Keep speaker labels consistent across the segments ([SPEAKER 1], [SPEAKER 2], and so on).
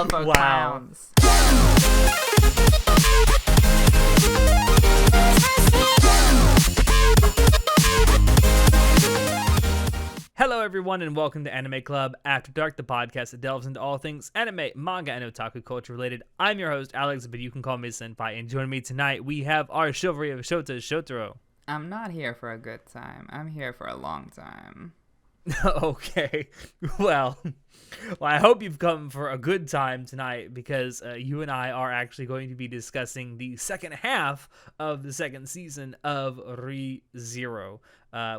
[SPEAKER 1] for
[SPEAKER 2] Wow.
[SPEAKER 1] clowns.
[SPEAKER 2] Hello, everyone, and welcome to Anime Club After Dark, the podcast that delves into all things anime, manga, and otaku culture related. I'm your host, Alex, but you can call me Senpai. And joining me tonight, we have our chivalry of Shota, Shotaro.
[SPEAKER 1] I'm not here for a good time. I'm here for a long time.
[SPEAKER 2] Okay, well, I hope you've come for a good time tonight because you and I are actually going to be discussing the second half of the second season of Re:Zero,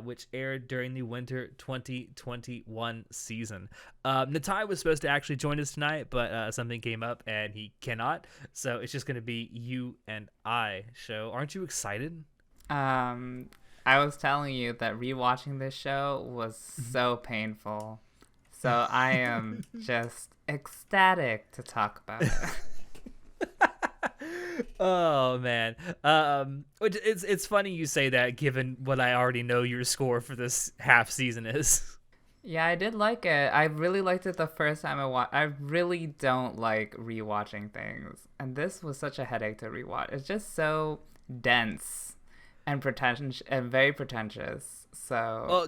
[SPEAKER 2] which aired during the winter 2021 season. Natai was supposed to actually join us tonight, but something came up and he cannot, so it's just going to be you and I show. Aren't you excited?
[SPEAKER 1] I was telling you that rewatching this show was so painful. So I am just ecstatic to talk about it.
[SPEAKER 2] Oh man, which it's funny you say that given what I already know your score for this half season is.
[SPEAKER 1] Yeah, I did like it. I really liked it the first time I watched. I really don't like rewatching things, and this was such a headache to rewatch. It's just so dense and pretentious and very pretentious. So.
[SPEAKER 2] Well,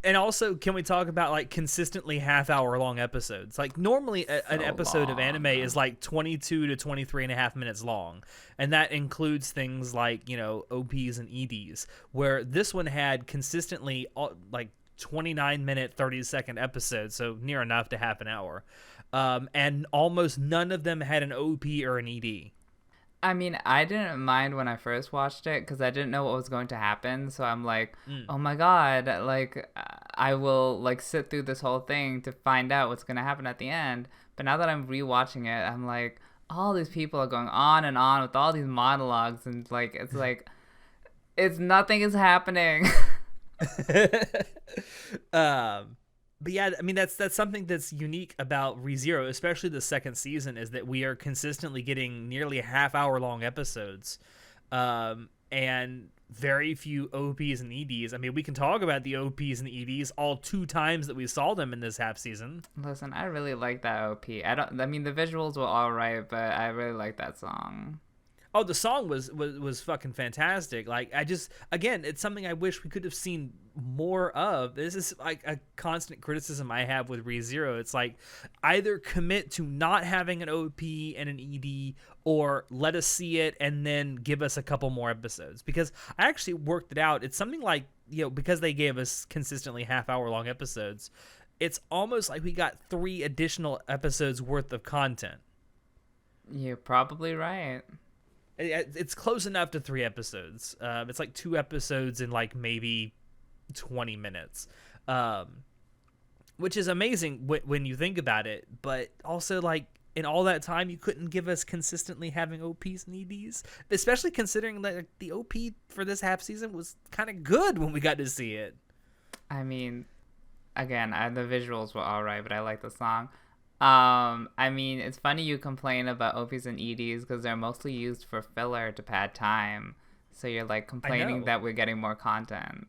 [SPEAKER 2] and also, can we talk about like consistently half-hour long episodes? Like normally an episode of anime is like 22 to 23 and a half minutes long. And that includes things like, you know, OPs and EDs, where this one had consistently like 29-minute, 30-second episodes. So near enough to half an hour. And almost none of them had an OP or an ED.
[SPEAKER 1] I mean, I didn't mind when I first watched it because I didn't know what was going to happen. So I'm like, oh my God, like I will like sit through this whole thing to find out what's going to happen at the end. But now that I'm rewatching it, I'm like, all these people are going on and on with all these monologues. And like, it's nothing is happening.
[SPEAKER 2] But yeah, I mean, that's something that's unique about Re:Zero, especially the second season, is that we are consistently getting nearly half-hour long episodes, and very few OPs and EDs. I mean, we can talk about the OPs and the EDs all two times that we saw them in this half season.
[SPEAKER 1] Listen, I really like that OP. I mean, the visuals were all right, but I really like that song.
[SPEAKER 2] Oh, the song was fucking fantastic. Like, again, it's something I wish we could have seen more of. This is like a constant criticism I have with Re:Zero. It's like either commit to not having an OP and an ED, or let us see it and then give us a couple more episodes. Because I actually worked it out. It's something like, you know, because they gave us consistently half-hour long episodes, it's almost like we got 3 additional episodes worth of content.
[SPEAKER 1] You're probably right.
[SPEAKER 2] It's close enough to 3 episodes. It's like 2 episodes in like maybe 20 minutes, which is amazing when you think about it. But also, like, in all that time, you couldn't give us consistently having OPs and EDs, especially considering that the OP for this half season was kind of good when we got to see it.
[SPEAKER 1] I mean, again, the visuals were all right, but I like the song. I mean, it's funny you complain about OPs and EDs because they're mostly used for filler to pad time. So you're like complaining that we're getting more content.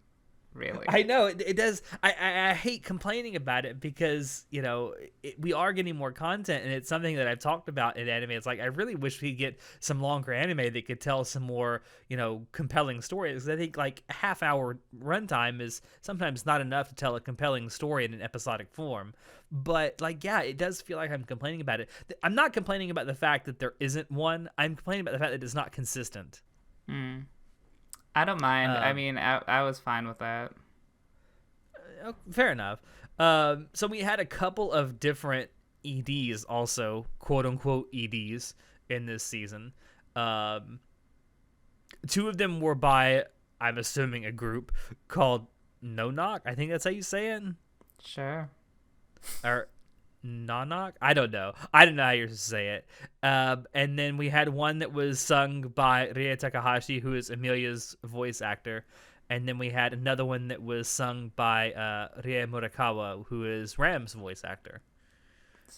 [SPEAKER 1] Really?
[SPEAKER 2] I know it does. I hate complaining about it because, you know, we are getting more content, and it's something that I've talked about in anime. It's like, I really wish we could get some longer anime that could tell some more, you know, compelling stories. I think like a half-hour runtime is sometimes not enough to tell a compelling story in an episodic form. But like, yeah, it does feel like I'm complaining about it. I'm not complaining about the fact that there isn't one. I'm complaining about the fact that it's not consistent.
[SPEAKER 1] I don't mind. I mean, I was fine with that.
[SPEAKER 2] Fair enough. So we had a couple of different EDs also, quote-unquote EDs, in this season. 2 of them were by, I'm assuming, a group called No Knock. I think that's how you say it.
[SPEAKER 1] Sure.
[SPEAKER 2] Or Nanak? I don't know. I don't know how you're supposed to say it. And then we had one that was sung by Rie Takahashi, who is Emilia's voice actor. And then we had another one that was sung by Rie Murakawa, who is Ram's voice actor.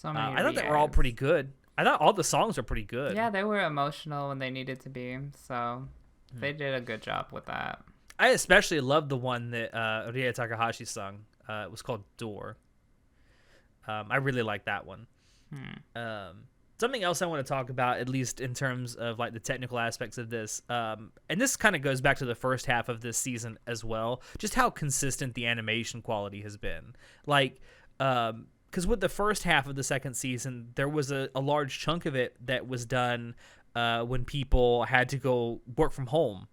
[SPEAKER 2] I thought they were all pretty good. I thought all the songs were pretty good.
[SPEAKER 1] Yeah, they were emotional when they needed to be. So they did a good job with that.
[SPEAKER 2] I especially loved the one that Rie Takahashi sung. It was called Door. I really like that one. Something else I want to talk about, at least in terms of like the technical aspects of this, and this kind of goes back to the first half of this season as well, just how consistent the animation quality has been. Like, because with the first half of the second season, there was a large chunk of it that was done when people had to go work from home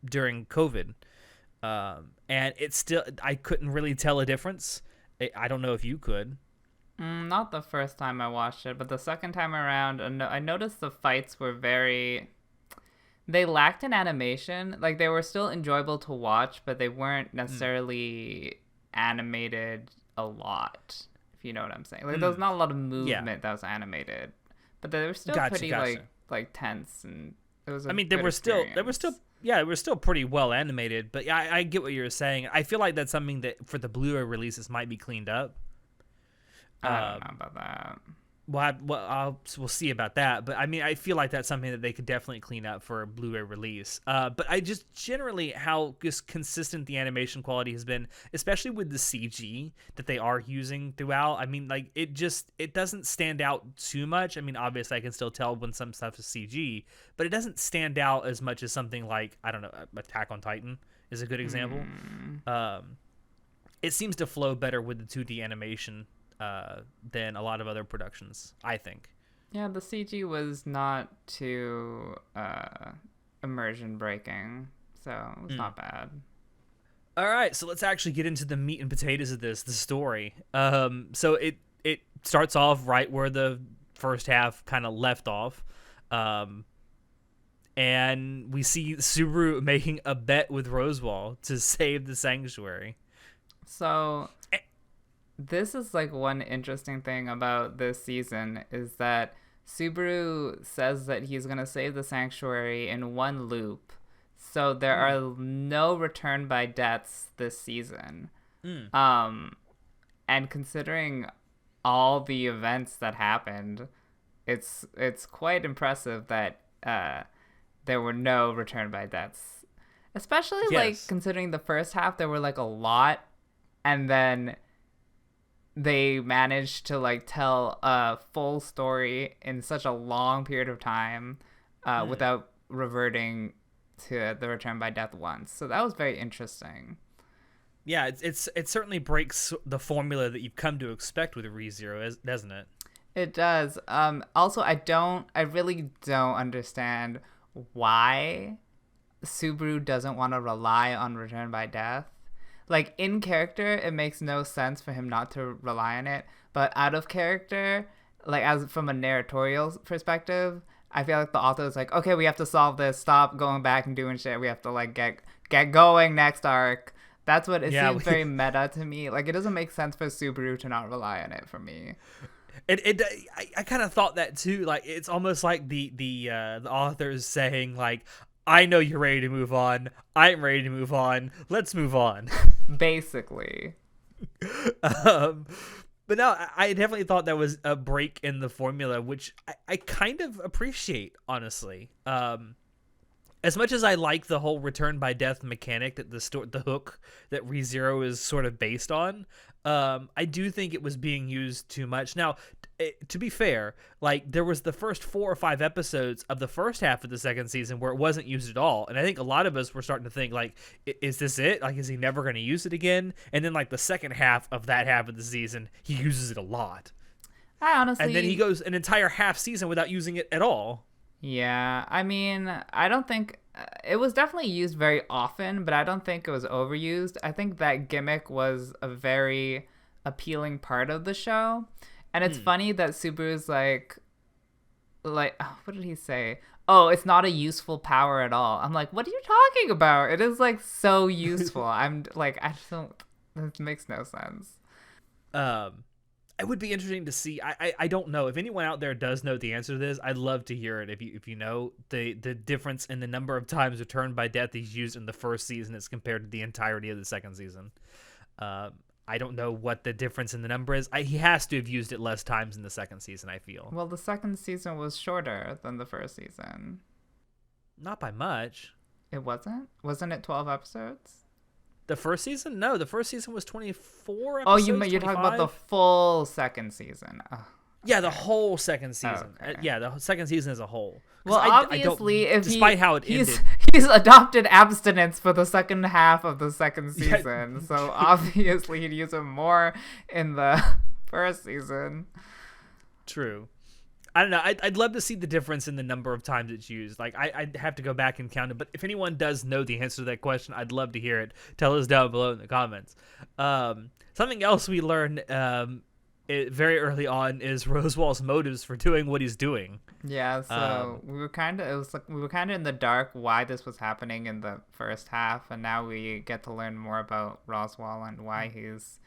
[SPEAKER 2] during COVID. And it's still, I couldn't really tell a difference. I don't know if you could.
[SPEAKER 1] Not the first time I watched it, but the second time around, I noticed the fights were they lacked in animation. Like, they were still enjoyable to watch, but they weren't necessarily animated a lot, if you know what I'm saying. Like, there was not a lot of movement that was animated, but they were still pretty like tense, and it was they were still
[SPEAKER 2] pretty well animated. But yeah, I get what you're saying. I feel like that's something that for the Blu-ray releases might be cleaned up.
[SPEAKER 1] I don't know about that.
[SPEAKER 2] We'll see about that. But I mean, I feel like that's something that they could definitely clean up for a Blu-ray release. But I just generally how just consistent the animation quality has been, especially with the CG that they are using throughout. I mean, like it doesn't stand out too much. I mean, obviously I can still tell when some stuff is CG, but it doesn't stand out as much as something like, I don't know, Attack on Titan is a good example. It seems to flow better with the 2D animation than a lot of other productions, I think.
[SPEAKER 1] Yeah, the CG was not too immersion breaking, so it was not bad.
[SPEAKER 2] All right, so let's actually get into the meat and potatoes of the story. So it starts off right where the first half kind of left off, and we see Subaru making a bet with Roswaal to save the sanctuary.
[SPEAKER 1] So this is like one interesting thing about this season is that Subaru says that he's going to save the sanctuary in one loop. So there are no return by deaths this season. And considering all the events that happened, it's quite impressive that there were no return by deaths. Especially like considering the first half there were like a lot, and then they managed to like tell a full story in such a long period of time without reverting to the return by death once. So that was very interesting.
[SPEAKER 2] Yeah, it certainly breaks the formula that you've come to expect with ReZero, doesn't it?
[SPEAKER 1] It does. Also, I really don't understand why Subaru doesn't want to rely on return by death. Like, in character, it makes no sense for him not to rely on it. But out of character, like, as from a narratorial perspective, I feel like the author is like, okay, we have to solve this. Stop going back and doing shit. We have to, like, get going next arc. That's what it seems very meta to me. Like, it doesn't make sense for Subaru to not rely on it for me.
[SPEAKER 2] I kind of thought that, too. Like, it's almost like the author is saying, like, I know you're ready to move on. I'm ready to move on. Let's move on.
[SPEAKER 1] Basically.
[SPEAKER 2] But no, I definitely thought that was a break in the formula, which I kind of appreciate, honestly. As much as I like the whole return by death mechanic that the hook that ReZero is sort of based on, I do think it was being used too much. Now, to be fair, like there was the first 4 or 5 episodes of the first half of the second season where it wasn't used at all, and I think a lot of us were starting to think like, is this it? Like, is he never going to use it again? And then like the second half of that half of the season, he uses it a lot.
[SPEAKER 1] I honestly,
[SPEAKER 2] and then he goes an entire half season without using it at all.
[SPEAKER 1] Yeah, I mean, I don't think it was definitely used very often, but I don't think it was overused. I think that gimmick was a very appealing part of the show. And it's funny that Subaru's like, what did he say? Oh, it's not a useful power at all. I'm like, what are you talking about? It is like so useful. I'm like, I just don't, this makes no sense.
[SPEAKER 2] It would be interesting to see. I don't know if anyone out there does know the answer to this. I'd love to hear it. If you know the difference in the number of times return by death he's used in the first season as compared to the entirety of the second season. I don't know what the difference in the number is. He has to have used it less times in the second season, I feel.
[SPEAKER 1] Well, the second season was shorter than the first season.
[SPEAKER 2] Not by much.
[SPEAKER 1] It wasn't? Wasn't it 12 episodes?
[SPEAKER 2] The first season? No, the first season was 24 episodes.
[SPEAKER 1] Oh, you're talking about the full second season. Ugh.
[SPEAKER 2] Yeah, the whole second season.
[SPEAKER 1] Okay.
[SPEAKER 2] Yeah, the second season as a whole.
[SPEAKER 1] Well, obviously, if
[SPEAKER 2] despite how it ended,
[SPEAKER 1] he's adopted abstinence for the second half of the second season, so obviously he'd use it more in the first season.
[SPEAKER 2] True. I don't know. I'd love to see the difference in the number of times it's used. Like, I'd have to go back and count it. But if anyone does know the answer to that question, I'd love to hear it. Tell us down below in the comments. Something else we learned very early on is Roswell's motives for doing what he's doing.
[SPEAKER 1] Yeah, so we were kind of in the dark why this was happening in the first half, and now we get to learn more about Roswell and why he's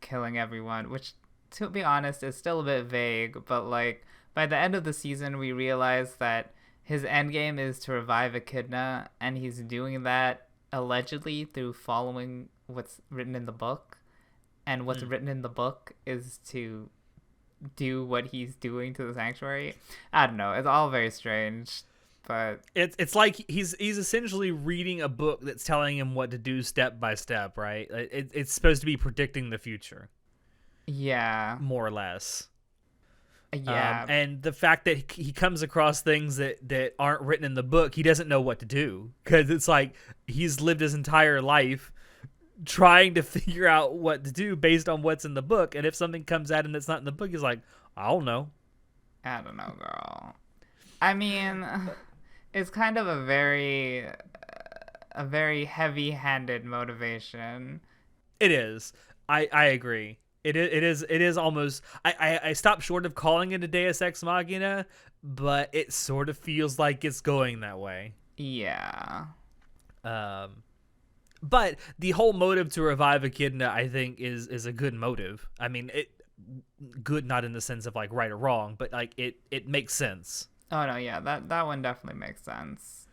[SPEAKER 1] killing everyone, which, to be honest, is still a bit vague, but like by the end of the season we realize that his endgame is to revive Echidna, and he's doing that allegedly through following what's written in the book, and what's written in the book is to do what he's doing to the sanctuary. I don't know, it's all very strange, but
[SPEAKER 2] it's like he's essentially reading a book that's telling him what to do step by step, right? It's supposed to be predicting the future.
[SPEAKER 1] Yeah,
[SPEAKER 2] more or less.
[SPEAKER 1] Yeah.
[SPEAKER 2] And the fact that he comes across things that aren't written in the book, he doesn't know what to do, because it's like he's lived his entire life trying to figure out what to do based on what's in the book, and if something comes out and it's not in the book, he's like, I don't know,
[SPEAKER 1] girl. I mean, it's kind of a very heavy-handed motivation.
[SPEAKER 2] It is. I agree. It is almost. I stopped short of calling it a Deus Ex Machina, but it sort of feels like it's going that way.
[SPEAKER 1] Yeah.
[SPEAKER 2] But the whole motive to revive Echidna, I think, is a good motive. I mean, good not in the sense of like right or wrong, but like it makes sense.
[SPEAKER 1] Oh no, yeah, that one definitely makes sense.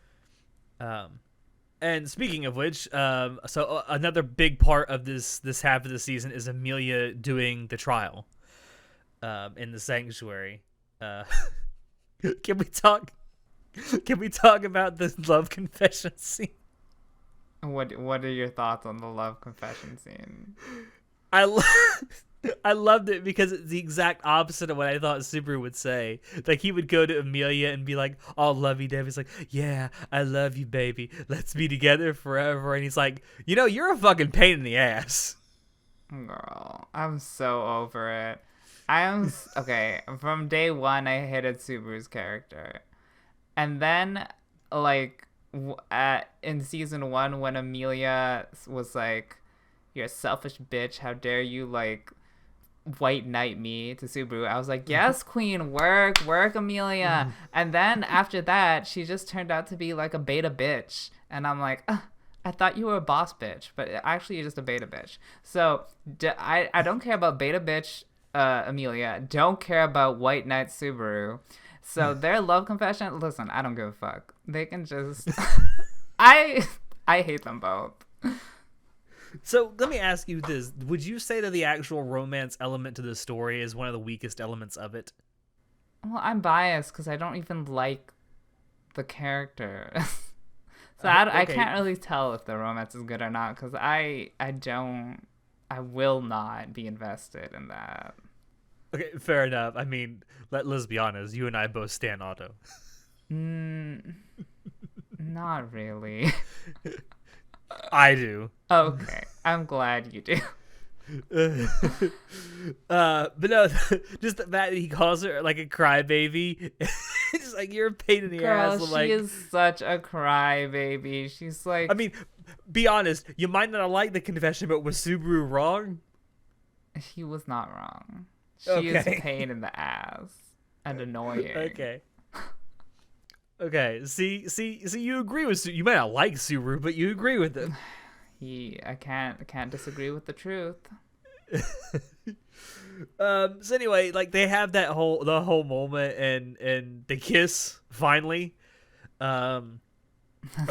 [SPEAKER 2] And speaking of which, so another big part of this half of the season is Amelia doing the trial in the sanctuary. Can we talk about the love confession scene?
[SPEAKER 1] What are your thoughts on the love confession scene?
[SPEAKER 2] I loved it because it's the exact opposite of what I thought Subaru would say. Like, he would go to Amelia and be like, all lovey-dovey. He's like, yeah, I love you, baby. Let's be together forever. And he's like, you're a fucking pain in the ass.
[SPEAKER 1] Girl, I'm so over it. Okay, from day one, I hated Subaru's character. And then, like, in season 1, when Amelia was like, you're a selfish bitch, how dare you, like, white knight me to Subaru, I was like, yes, queen, work, Amelia. And then after that, she just turned out to be like a beta bitch, and I'm like, I thought you were a boss bitch, but actually you're just a beta bitch. So I don't care about beta bitch Amelia, don't care about white knight Subaru. So their love confession, listen, I don't give a fuck. They can just I hate them both.
[SPEAKER 2] So let me ask you this. Would you say that the actual romance element to the story is one of the weakest elements of it?
[SPEAKER 1] Well, I'm biased because I don't even like the character. So I can't really tell if the romance is good or not, because I will not be invested in that.
[SPEAKER 2] Okay, fair enough. I mean, let's be honest. You and I both stan Otto.
[SPEAKER 1] Not really.
[SPEAKER 2] I do.
[SPEAKER 1] Okay, I'm glad you do.
[SPEAKER 2] But no, just the fact that he calls her like a crybaby. It's just like, you're a pain in the ass.
[SPEAKER 1] Girl,
[SPEAKER 2] Like,
[SPEAKER 1] she is such a crybaby. She's like,
[SPEAKER 2] I mean, be honest. You might not like the confession, but was Subaru wrong?
[SPEAKER 1] He was not wrong. She is a pain in the ass and annoying.
[SPEAKER 2] Okay. See, you agree with you might not like Subaru, but you agree with him.
[SPEAKER 1] I can't disagree with the truth.
[SPEAKER 2] So anyway, like, they have the whole moment and they kiss finally. It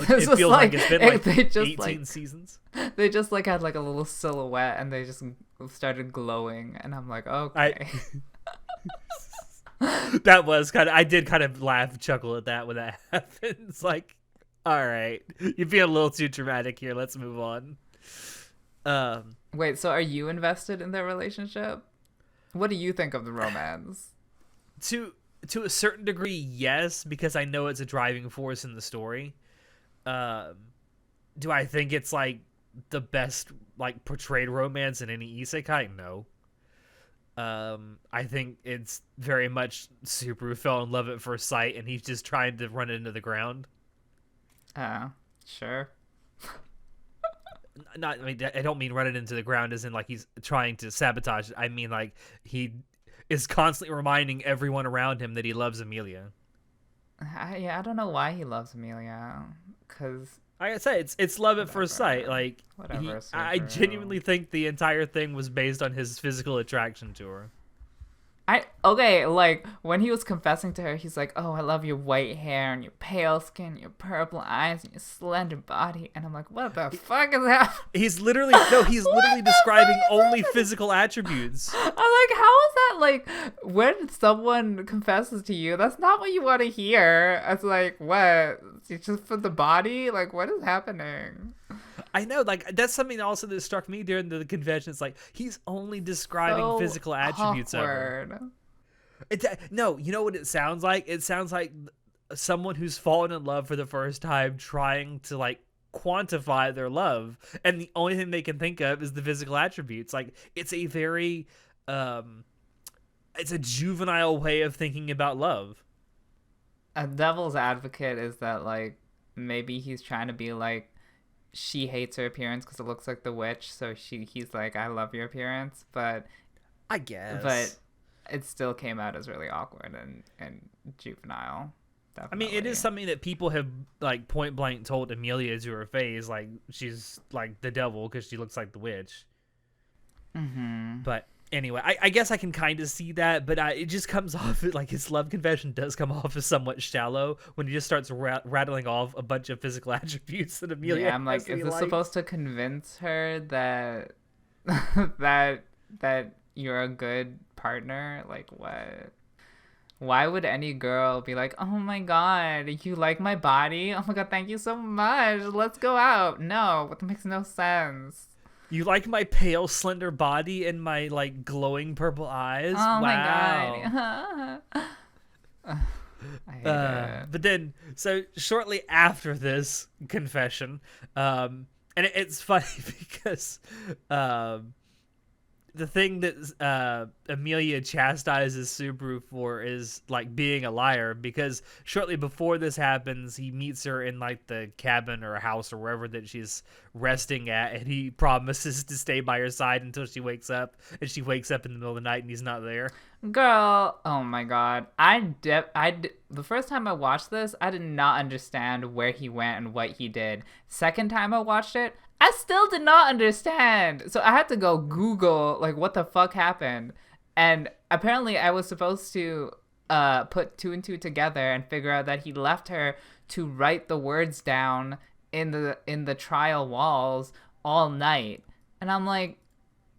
[SPEAKER 2] feels like it's been like 18 seasons.
[SPEAKER 1] They just like had like a little silhouette and they just started glowing, and I'm like, okay.
[SPEAKER 2] That was I did kind of laugh, chuckle at that when that happens. Like, all right, you're being a little too dramatic here. Let's move on.
[SPEAKER 1] Wait, so are you invested in their relationship? What do you think of the romance?
[SPEAKER 2] To a certain degree, yes, because I know it's a driving force in the story. Do I think it's like the best like portrayed romance in any isekai? No. I think it's very much Subaru fell in love at first sight, and he's just trying to run it into the ground.
[SPEAKER 1] Sure.
[SPEAKER 2] Not, I mean, I don't mean run it into the ground as in like he's trying to sabotage it. I mean like he is constantly reminding everyone around him that he loves Amelia.
[SPEAKER 1] I don't know why he loves Amelia, because
[SPEAKER 2] Like I say, it's love at first sight. Like I genuinely think the entire thing was based on his physical attraction to her.
[SPEAKER 1] Okay, like when he was confessing to her, he's like, "Oh, I love your white hair and your pale skin, your purple eyes, and your slender body." And I'm like, "What the fuck is that?"
[SPEAKER 2] He's literally describing only physical attributes.
[SPEAKER 1] I'm like, how is that like when someone confesses to you? That's not what you want to hear. It's like, what? It's just for the body? Like, what is happening?
[SPEAKER 2] I know, like that's something also that struck me during the convention. It's like he's only describing physical attributes of her. No, you know what it sounds like? It sounds like someone who's fallen in love for the first time trying to like quantify their love, and the only thing they can think of is the physical attributes. Like it's a very it's a juvenile way of thinking about love.
[SPEAKER 1] A devil's advocate is that like maybe he's trying to be like, she hates her appearance because it looks like the witch, so he's like, I love your appearance, but
[SPEAKER 2] I guess,
[SPEAKER 1] but it still came out as really awkward and juvenile. Definitely.
[SPEAKER 2] I mean, it is something that people have like point blank told Amelia to her face, like she's like the devil because she looks like the witch. But anyway, I guess I can kind of see that, but it just comes off like his love confession does come off as somewhat shallow when he just starts rattling off a bunch of physical attributes that Amelia.
[SPEAKER 1] Yeah, I'm like, is this supposed to convince her that that you're a good partner? Like, what? Why would any girl be like, oh my god, you like my body? Oh my god, thank you so much. Let's go out. No, that makes no sense.
[SPEAKER 2] You like my pale, slender body and my, like, glowing purple eyes?
[SPEAKER 1] Oh,
[SPEAKER 2] wow.
[SPEAKER 1] My God. I hate it.
[SPEAKER 2] But then, so shortly after this confession, and it's funny because the thing that Amelia chastises Subaru for is like being a liar, because shortly before this happens, he meets her in like the cabin or house or wherever that she's resting at, and he promises to stay by her side until she wakes up, and she wakes up in the middle of the night and he's not there.
[SPEAKER 1] Girl, oh my god. The first time I watched this, I did not understand where he went and what he did. Second time I watched it, I still did not understand. So I had to go Google, like, what the fuck happened. And apparently I was supposed to put two and two together and figure out that he left her to write the words down in the trial walls all night. And I'm like,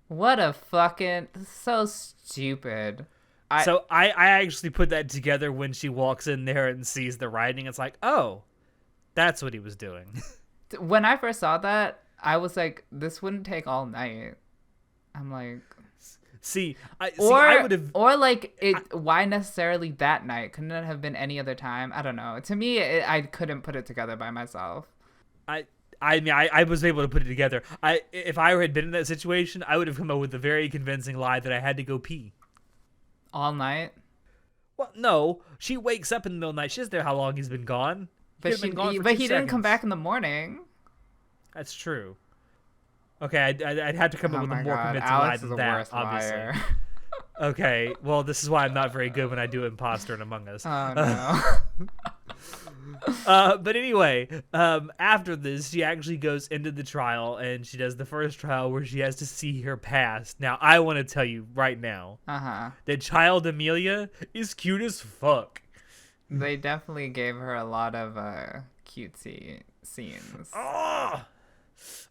[SPEAKER 1] what a fucking... so stupid.
[SPEAKER 2] So I actually put that together when she walks in there and sees the writing. It's like, oh, that's what he was doing.
[SPEAKER 1] When I first saw that, I was like, this wouldn't take all night. I'm like... I would have... Or, like, why necessarily that night? Couldn't it have been any other time? I don't know. To me, I couldn't put it together by myself.
[SPEAKER 2] I mean, I was able to put it together. If I had been in that situation, I would have come up with a very convincing lie that I had to go pee.
[SPEAKER 1] All night?
[SPEAKER 2] Well, no. She wakes up in the middle of the night. She doesn't know how long he's been gone.
[SPEAKER 1] But he didn't come back in the morning.
[SPEAKER 2] That's true. Okay, I'd have to come up with a more convincing lie than that, obviously. Okay, well, this is why I'm not very good when I do Imposter and Among Us.
[SPEAKER 1] Oh, no.
[SPEAKER 2] But anyway, after this, she actually goes into the trial, and she does the first trial where she has to see her past. Now, I want to tell you right now that child Amelia is cute as fuck.
[SPEAKER 1] They definitely gave her a lot of cutesy scenes.
[SPEAKER 2] Oh,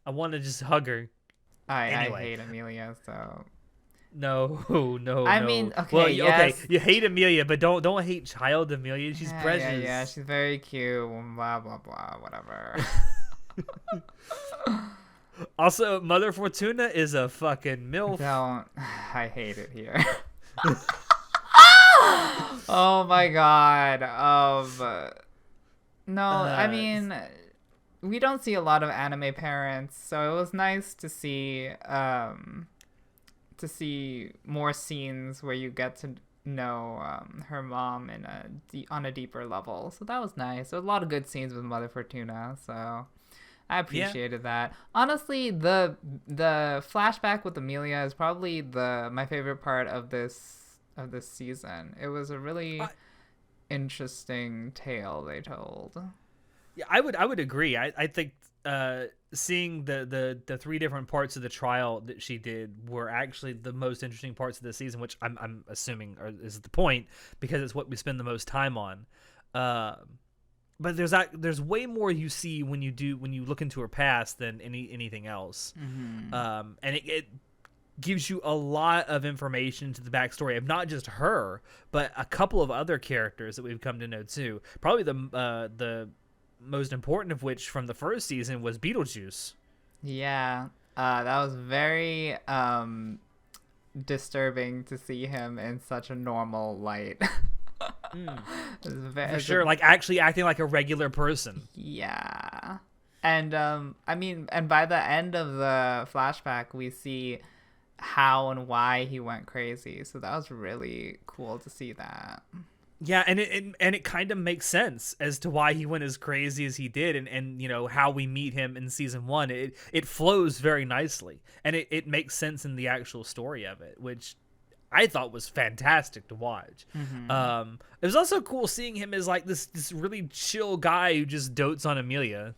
[SPEAKER 2] I want to just hug her.
[SPEAKER 1] Anyway. I hate Amelia, so...
[SPEAKER 2] No.
[SPEAKER 1] I mean, okay,
[SPEAKER 2] well,
[SPEAKER 1] yes.
[SPEAKER 2] Okay, you hate Amelia, but don't hate child Amelia. She's precious.
[SPEAKER 1] Yeah, she's very cute. Blah blah blah. Whatever.
[SPEAKER 2] Also, Mother Fortuna is a fucking MILF.
[SPEAKER 1] I hate it here. Oh my god. No, I mean, we don't see a lot of anime parents, so it was nice to see more scenes where you get to know her mom on a deeper level. So that was nice. There was a lot of good scenes with Mother Fortuna, so I appreciated that. Honestly, the flashback with Amelia is probably my favorite part of this season. It was a really interesting tale they told.
[SPEAKER 2] Yeah, I would agree. I think seeing the three different parts of the trial that she did were actually the most interesting parts of the season, which I'm assuming is the point because it's what we spend the most time on. But there's way more you see when you look into her past than anything else.
[SPEAKER 1] Mm-hmm.
[SPEAKER 2] And it gives you a lot of information to the backstory of not just her, but a couple of other characters that we've come to know too. Probably the most important of which from the first season was Beetlejuice.
[SPEAKER 1] Yeah, that was very disturbing to see him in such a normal light.
[SPEAKER 2] For sure, like actually acting like a regular person.
[SPEAKER 1] Yeah. And I mean, and by the end of the flashback we see how and why he went crazy, so that was really cool to see that.
[SPEAKER 2] Yeah, and it kind of makes sense as to why he went as crazy as he did, and you know how we meet him in season 1. It flows very nicely, and it makes sense in the actual story of it, which I thought was fantastic to watch.
[SPEAKER 1] Mm-hmm.
[SPEAKER 2] It was also cool seeing him as like this really chill guy who just dotes on Amelia.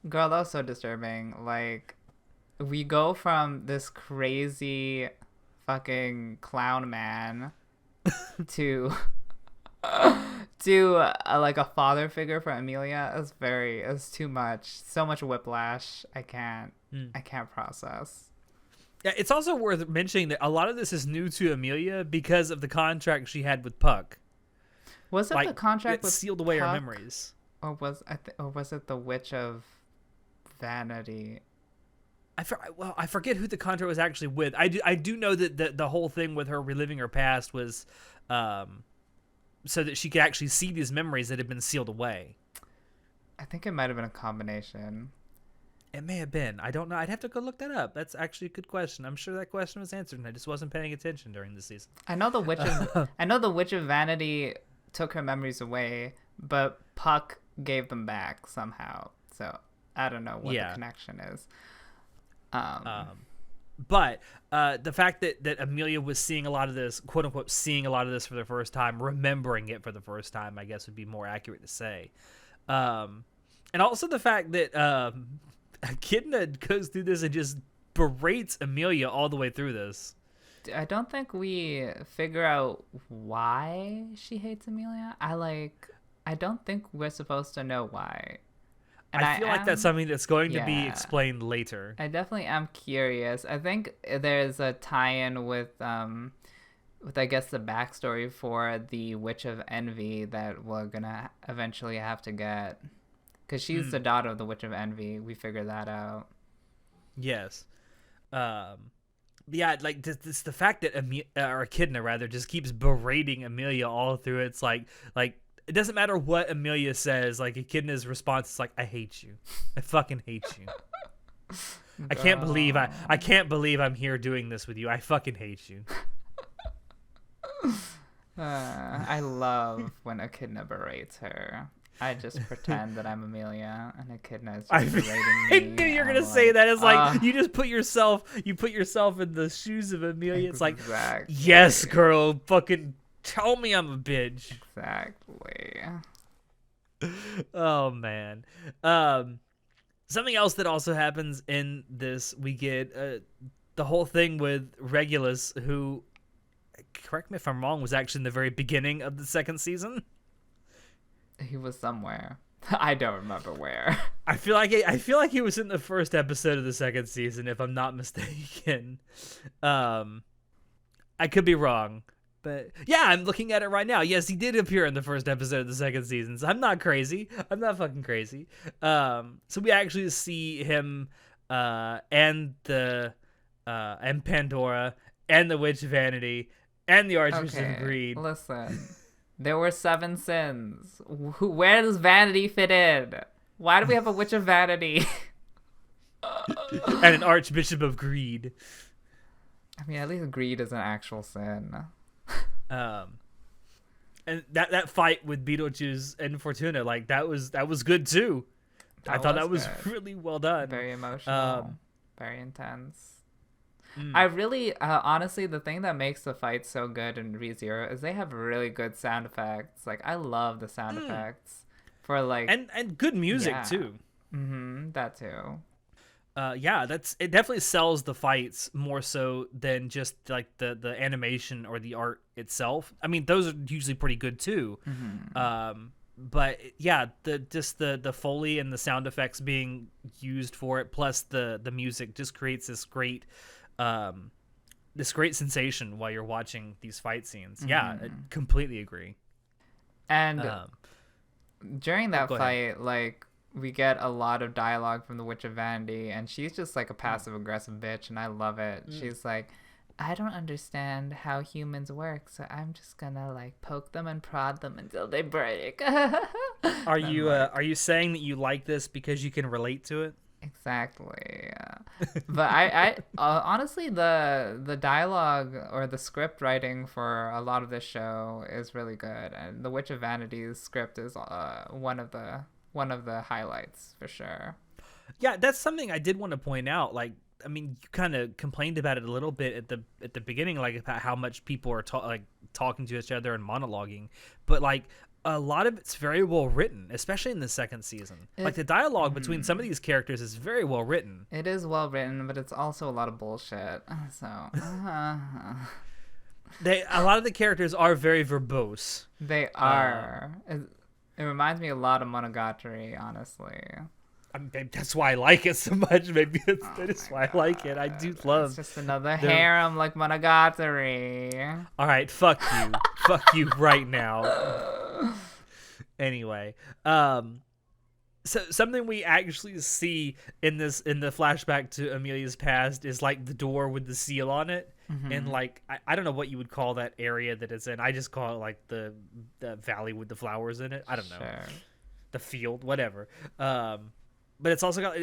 [SPEAKER 1] Girl, that was so disturbing. Like, we go from this crazy fucking clown man to like a father figure for Amelia. It's too much. So much whiplash. I can't process.
[SPEAKER 2] Yeah, it's also worth mentioning that a lot of this is new to Amelia because of the contract she had with Puck.
[SPEAKER 1] Was it the contract
[SPEAKER 2] that
[SPEAKER 1] with
[SPEAKER 2] sealed away
[SPEAKER 1] Puck,
[SPEAKER 2] her memories?
[SPEAKER 1] or was it the Witch of Vanity?
[SPEAKER 2] I forget who the contract was actually with. I do know that the whole thing with her reliving her past was so that she could actually see these memories that had been sealed away.
[SPEAKER 1] I think it might have been a combination.
[SPEAKER 2] It may have been. I don't know. I'd have to go look that up. That's actually a good question. I'm sure that question was answered, and I just wasn't paying attention during the season.
[SPEAKER 1] I know the Witch of Vanity took her memories away, but Puck gave them back somehow. So I don't know what the connection is.
[SPEAKER 2] But the fact that Amelia was seeing a lot of this, quote unquote, seeing a lot of this for the first time, remembering it for the first time, I guess would be more accurate to say. And also the fact that Echidna goes through this and just berates Amelia all the way through this.
[SPEAKER 1] I don't think we figure out why she hates Amelia. I don't think we're supposed to know why. And
[SPEAKER 2] I feel like that's something that's going to be explained later.
[SPEAKER 1] I definitely am curious. I think there's a tie-in with I guess the backstory for the Witch of Envy that we're gonna eventually have to get, because she's the daughter of the Witch of Envy. We figured that out.
[SPEAKER 2] Yes. Yeah, like this the fact that Echidna rather just keeps berating Amelia all through. It's like it doesn't matter what Amelia says. Like Echidna's response is like, "I hate you. I fucking hate you. I can't believe I'm here doing this with you. I fucking hate you."
[SPEAKER 1] I love when Echidna berates her. I just pretend that I'm Amelia and Echidna is just berating me.
[SPEAKER 2] I knew you were gonna say that. It's like you just put yourself in the shoes of Amelia. It's like, yes, girl, fucking tell me I'm a bitch.
[SPEAKER 1] Exactly.
[SPEAKER 2] Oh man. Something else that also happens in this, we get the whole thing with Regulus, who, correct me if I'm wrong, was actually in the very beginning of the second season.
[SPEAKER 1] He was somewhere. I don't remember where.
[SPEAKER 2] I feel like he was in the first episode of the second season, if I'm not mistaken. I could be wrong, but yeah, I'm looking at it right now. Yes, he did appear in the first episode of the second season. So I'm not crazy. I'm not fucking crazy. So we actually see him and Pandora and the Witch of Vanity And the Archbishop
[SPEAKER 1] Okay,
[SPEAKER 2] of Greed.
[SPEAKER 1] listen. There were 7 sins. Where does vanity fit in? Why do we have a witch of vanity?
[SPEAKER 2] And an Archbishop of Greed.
[SPEAKER 1] I mean, at least greed is an actual sin.
[SPEAKER 2] And that fight with Beetlejuice and Fortuna, like that was good too. I thought that was really well done.
[SPEAKER 1] Very emotional. Very intense. I really, honestly, the thing that makes the fight so good in ReZero is they have really good sound effects. Like, I love the sound effects for like
[SPEAKER 2] and good music too.
[SPEAKER 1] That too.
[SPEAKER 2] It definitely sells the fights more so than just like the animation or the art itself. I mean, those are usually pretty good too. But yeah, the Foley and the sound effects being used for it, plus the music, just creates this great sensation while you're watching these fight scenes. Yeah, I completely agree.
[SPEAKER 1] And during that fight, like, we get a lot of dialogue from the Witch of Vanity, and she's just like a passive aggressive bitch, and I love it. She's like, I don't understand how humans work, so I'm just gonna like poke them and prod them until they break.
[SPEAKER 2] Are you saying that you like this because you can relate to it?
[SPEAKER 1] Exactly. But I honestly, the dialogue or the script writing for a lot of this show is really good, and the Witch of Vanity's script is one of the highlights for sure.
[SPEAKER 2] Yeah, that's something I did want to point out. Like, I mean, you kind of complained about it a little bit at the beginning, like about how much people are talking to each other and monologuing, but like a lot of it's very well written, especially in the second season. Like the dialogue between some of these characters is very well written.
[SPEAKER 1] It is well written, but it's also a lot of bullshit. So
[SPEAKER 2] a lot of the characters are very verbose.
[SPEAKER 1] They are. It reminds me a lot of Monogatari, honestly.
[SPEAKER 2] That's why I like it so much. Maybe that is why I like it. I do love.
[SPEAKER 1] It's just another harem like Monogatari.
[SPEAKER 2] All right, fuck you, fuck you right now. Anyway, so something we actually see in the flashback to Amelia's past is like the door with the seal on it, and like I don't know what you would call that area that it's in. I just call it like the valley with the flowers in it. I don't know, the field, whatever. But it's also got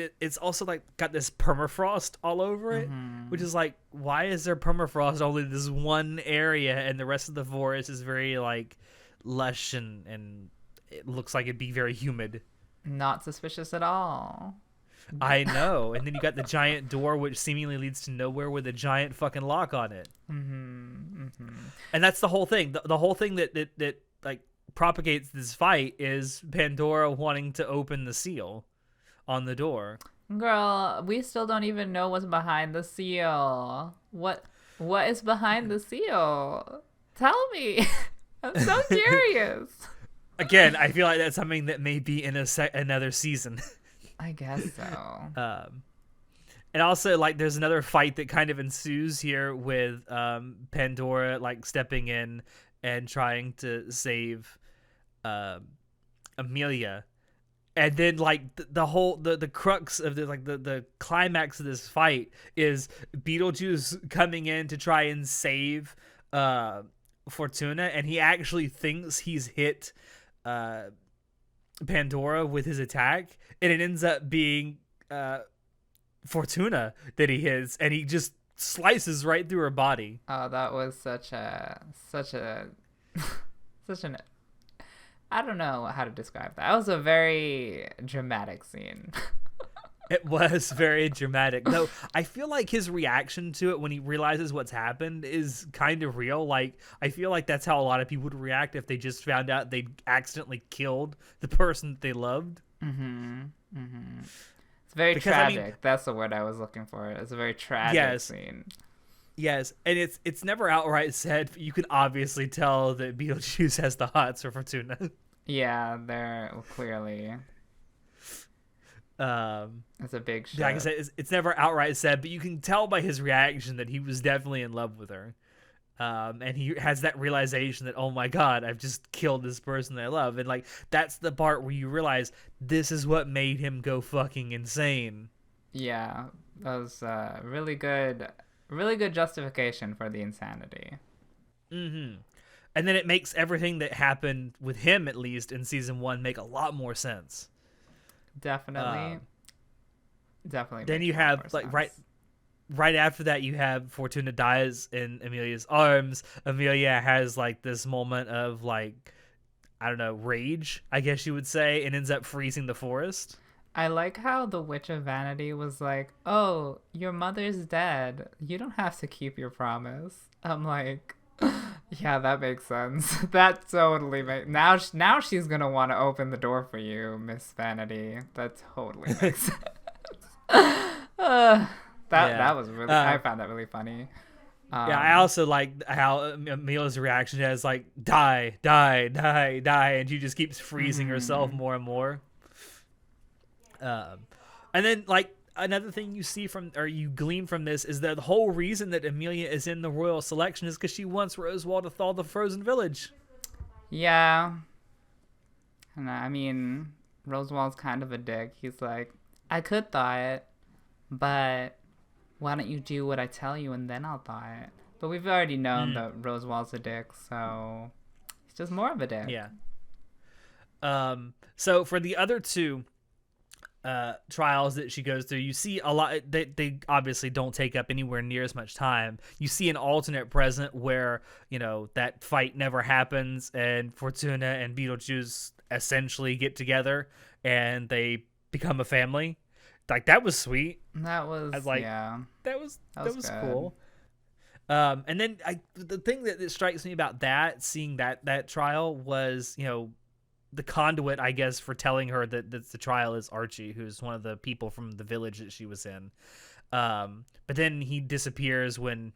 [SPEAKER 2] this permafrost all over it, which is like, why is there permafrost only this one area and the rest of the forest is very like lush and it looks like it'd be very humid?
[SPEAKER 1] Not suspicious at all.
[SPEAKER 2] I know. And then you got the giant door which seemingly leads to nowhere with a giant fucking lock on it. And that's the whole thing. The whole thing that like propagates this fight is Pandora wanting to open the seal on the door.
[SPEAKER 1] Girl, we still don't even know what's behind the seal. What is behind the seal? Tell me. I'm so curious.
[SPEAKER 2] Again, I feel like that's something that may be in another season.
[SPEAKER 1] I guess so.
[SPEAKER 2] And also, like, there's another fight that kind of ensues here with Pandora like stepping in and trying to save Amelia. And then, like, the whole the crux of the climax of this fight is Beetlejuice coming in to try and save Fortuna, and he actually thinks he's hit Pandora with his attack, and it ends up being Fortuna that he hits, and he just slices right through her body.
[SPEAKER 1] Oh, that was such an I don't know how to describe that. That was a very dramatic scene.
[SPEAKER 2] It was very dramatic. Though I feel like his reaction to it when he realizes what's happened is kind of real. Like, I feel like that's how a lot of people would react if they just found out they accidentally killed the person that they loved.
[SPEAKER 1] It's very tragic. I mean, that's the word I was looking for. It's a very tragic scene.
[SPEAKER 2] Yes, and it's never outright said, but you can obviously tell that Beetlejuice has the hots for Fortuna. Yeah,
[SPEAKER 1] they're clearly. It's a big shot.
[SPEAKER 2] Like I said, it's never outright said, but you can tell by his reaction that he was definitely in love with her. And he has that realization that, oh my God, I've just killed this person that I love. And like, that's the part where you realize this is what made him go fucking insane.
[SPEAKER 1] Yeah, that was really good justification for the insanity.
[SPEAKER 2] Mm-hmm. And then it makes everything that happened with him, at least in season 1, make a lot more sense.
[SPEAKER 1] Definitely.
[SPEAKER 2] Then you
[SPEAKER 1] makes a lot
[SPEAKER 2] have
[SPEAKER 1] more
[SPEAKER 2] like
[SPEAKER 1] sense.
[SPEAKER 2] right after that, you have Fortuna dies in Amelia's arms. Amelia has like this moment of like, I don't know, rage, I guess you would say, and ends up freezing the forest.
[SPEAKER 1] I like how the Witch of Vanity was like, "Oh, your mother's dead. You don't have to keep your promise." I'm like, "Yeah, that makes sense. That totally makes now she's gonna want to open the door for you, Miss Vanity. That totally makes sense."
[SPEAKER 2] Yeah.
[SPEAKER 1] That was really I found that really funny.
[SPEAKER 2] Yeah, I also like how Amelia's reaction is like, die, die, die, die, and she just keeps freezing herself more and more. And then, like, another thing you see from, or you glean from this, is that the whole reason that Amelia is in the royal selection is because she wants Roswald to thaw the frozen village.
[SPEAKER 1] Yeah, and I mean, Rosewald's kind of a dick. He's like, I could thaw it, but why don't you do what I tell you and then I'll thaw it? But we've already known that Rosewald's a dick, so he's just more of a dick.
[SPEAKER 2] Yeah. So for the other two trials that she goes through, you see a lot. They obviously don't take up anywhere near as much time. You see an alternate present where, you know, that fight never happens and Fortuna and Beetlejuice essentially get together and they become a family. Like, that was sweet.
[SPEAKER 1] That was yeah.
[SPEAKER 2] That was cool. And then the thing that strikes me about that, seeing that trial, was, you know, the conduit, I guess, for telling her that the trial is Archie, who's one of the people from the village that she was in. But then he disappears when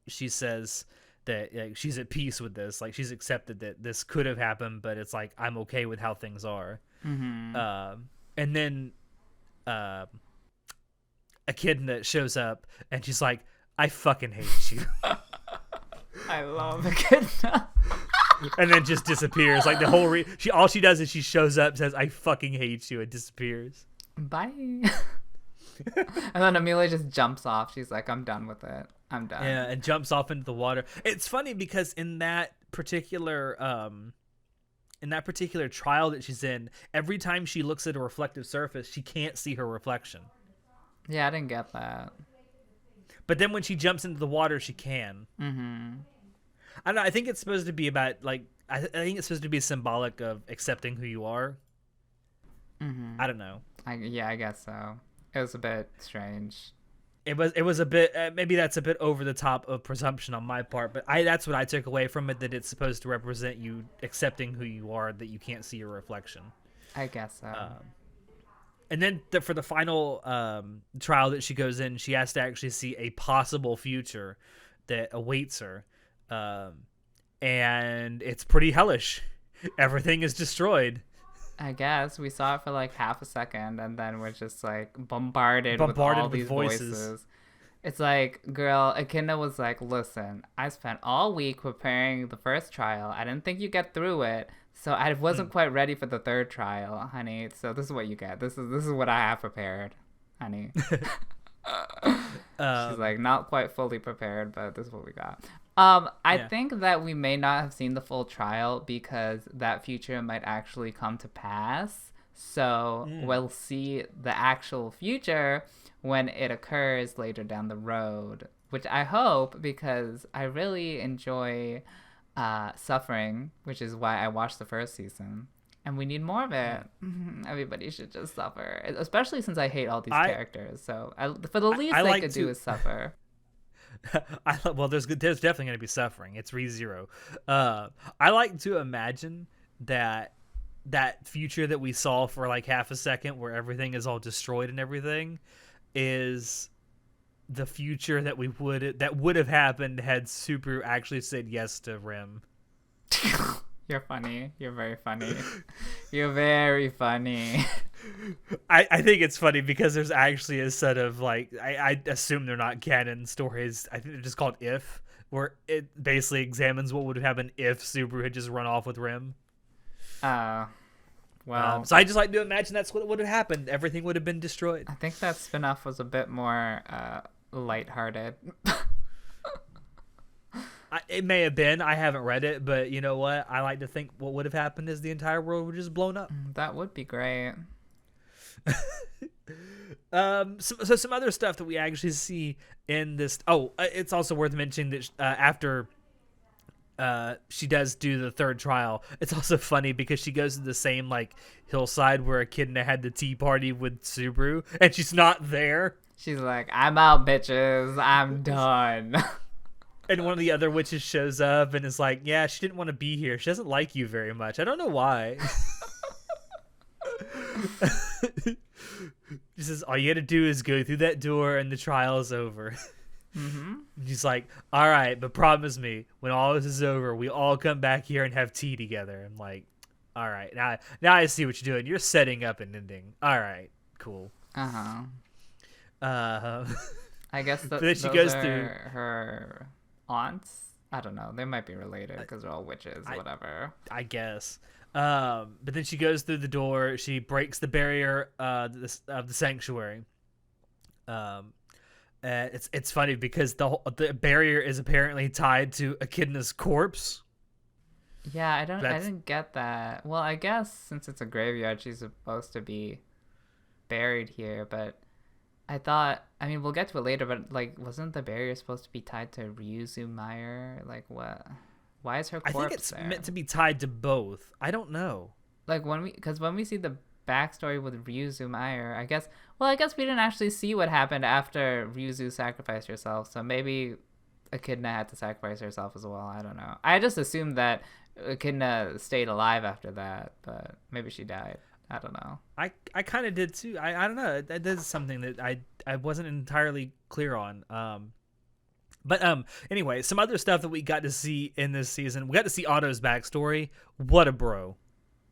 [SPEAKER 2] she says that, like, she's at peace with this. Like, she's accepted that this could have happened, but it's like, I'm okay with how things are.
[SPEAKER 1] Mm-hmm.
[SPEAKER 2] And then Echidna shows up and she's like, I fucking hate you.
[SPEAKER 1] I love Echidna.
[SPEAKER 2] And then just disappears. Like, the whole all she does is she shows up, says, I fucking hate you, and disappears.
[SPEAKER 1] Bye. And then Amelia just jumps off. She's like, I'm done with it. I'm done.
[SPEAKER 2] Yeah, and jumps off into the water. It's funny because in that particular trial that she's in, every time she looks at a reflective surface, she can't see her reflection.
[SPEAKER 1] Yeah, I didn't get that.
[SPEAKER 2] But then when she jumps into the water, she can.
[SPEAKER 1] Mm-hmm.
[SPEAKER 2] I don't know. I think it's supposed to be about, like, I think it's supposed to be symbolic of accepting who you are.
[SPEAKER 1] Mm-hmm.
[SPEAKER 2] I don't know.
[SPEAKER 1] I guess so. It was a bit strange.
[SPEAKER 2] It was a bit, maybe that's a bit over the top of presumption on my part, but that's what I took away from it, that it's supposed to represent you accepting who you are, that you can't see your reflection.
[SPEAKER 1] I guess so.
[SPEAKER 2] And then for the final trial that she goes in, she has to actually see a possible future that awaits her. And it's pretty hellish. Everything is destroyed.
[SPEAKER 1] I guess we saw it for like half a second, and then we're just like bombarded with all these voices. It's like, girl, Echidna was like, listen, I spent all week preparing the first trial. I didn't think you'd get through it, so I wasn't quite ready for the third trial, honey. So this is what you get. This is what I have prepared, honey. She's like, not quite fully prepared, but this is what we got. I think that we may not have seen the full trial because that future might actually come to pass. So we'll see the actual future when it occurs later down the road, which I hope, because I really enjoy suffering, which is why I watched the first season. And we need more of it. Everybody should just suffer, especially since I hate all these characters. So for the least they could do is suffer.
[SPEAKER 2] Well, there's definitely going to be suffering. It's ReZero. I like to imagine that future that we saw for like half a second, where everything is all destroyed and everything, is the future that would have happened had Super actually said yes to Rim.
[SPEAKER 1] You're funny. You're very funny. You're very funny.
[SPEAKER 2] I think it's funny because there's actually a set of, like, I assume they're not canon stories. I think they're just called If, where it basically examines what would have happened if Subaru had just run off with Rim.
[SPEAKER 1] Well.
[SPEAKER 2] So I just like to imagine that's what would have happened. Everything would have been destroyed.
[SPEAKER 1] I think that spinoff was a bit more lighthearted.
[SPEAKER 2] It may have been. I haven't read it, but you know what? I like to think what would have happened is the entire world would just blown up.
[SPEAKER 1] That would be great.
[SPEAKER 2] So some other stuff that we actually see in this. Oh, it's also worth mentioning that after she does do the third trial, it's also funny because she goes to the same like hillside where Echidna had the tea party with Subaru, and she's not there.
[SPEAKER 1] She's like, I'm out, bitches. I'm done.
[SPEAKER 2] And one of the other witches shows up and is like, yeah, she didn't want to be here. She doesn't like you very much. I don't know why. She says, all you got to do is go through that door and the trial is over.
[SPEAKER 1] Mm-hmm.
[SPEAKER 2] She's like, all right, but promise me, when all this is over, we all come back here and have tea together. I'm like, all right, now I see what you're doing. You're setting up an ending. All right, cool.
[SPEAKER 1] Uh-huh. I guess
[SPEAKER 2] then she goes through
[SPEAKER 1] her aunts. I don't know. They might be related because they're all witches, whatever.
[SPEAKER 2] I guess. But then she goes through the door. She breaks the barrier of the sanctuary. It's funny because the barrier is apparently tied to Echidna's corpse.
[SPEAKER 1] Yeah, I didn't get that. Well, I guess since it's a graveyard, she's supposed to be buried here, but I thought, I mean, we'll get to it later, but like, wasn't the barrier supposed to be tied to Ryuzu Meyer? Like, what? Why is her corpse there?
[SPEAKER 2] I think it's meant to be tied to both. I don't know.
[SPEAKER 1] Like, because when we see the backstory with Ryuzu Meyer, I guess we didn't actually see what happened after Ryuzu sacrificed herself, so maybe Echidna had to sacrifice herself as well. I don't know. I just assumed that Echidna stayed alive after that, but maybe she died. I don't know.
[SPEAKER 2] I kind of did too. I don't know. That is something that I wasn't entirely clear on. But anyway, some other stuff that we got to see in this season. We got to see Otto's backstory. What a bro.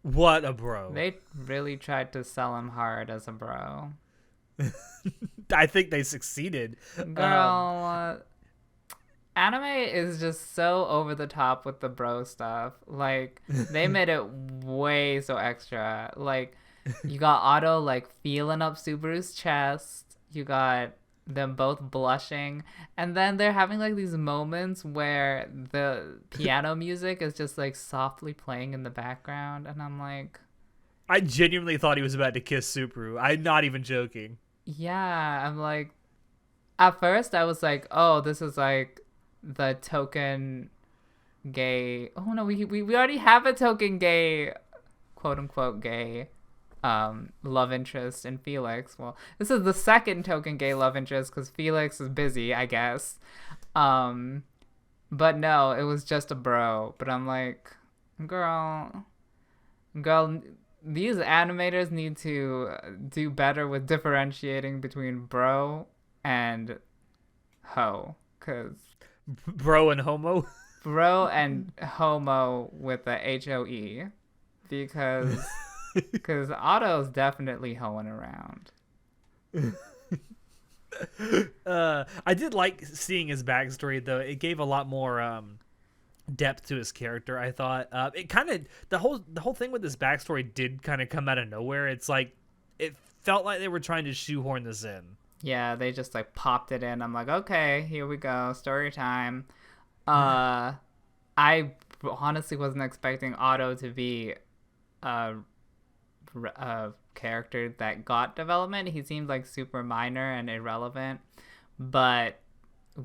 [SPEAKER 2] What a bro.
[SPEAKER 1] They really tried to sell him hard as a bro.
[SPEAKER 2] I think they succeeded.
[SPEAKER 1] Girl, anime is just so over the top with the bro stuff. Like, they made it way so extra. Like, you got Otto, like, feeling up Subaru's chest. You got them both blushing. And then they're having, like, these moments where the piano music is just, like, softly playing in the background. And I'm like...
[SPEAKER 2] I genuinely thought he was about to kiss Subaru. I'm not even joking.
[SPEAKER 1] Yeah, I'm like... At first, I was like, oh, this is, like... the token gay, oh no, we already have a token gay, quote unquote gay love interest in Felix. Well, this is the second token gay love interest because Felix is busy, I guess. But no, it was just a bro. But I'm like, girl, these animators need to do better with differentiating between bro and ho, because
[SPEAKER 2] bro and homo
[SPEAKER 1] with the HOE, because Otto's definitely hoeing around.
[SPEAKER 2] I did like seeing his backstory though. It gave a lot more depth to his character. I thought it kind of the whole thing with this backstory did kind of come out of nowhere. It's like it felt like they were trying to shoehorn this in.
[SPEAKER 1] Yeah, they just like popped it in. I'm like, okay, here we go, story time. I honestly wasn't expecting Otto to be a character that got development. He seemed like super minor and irrelevant, but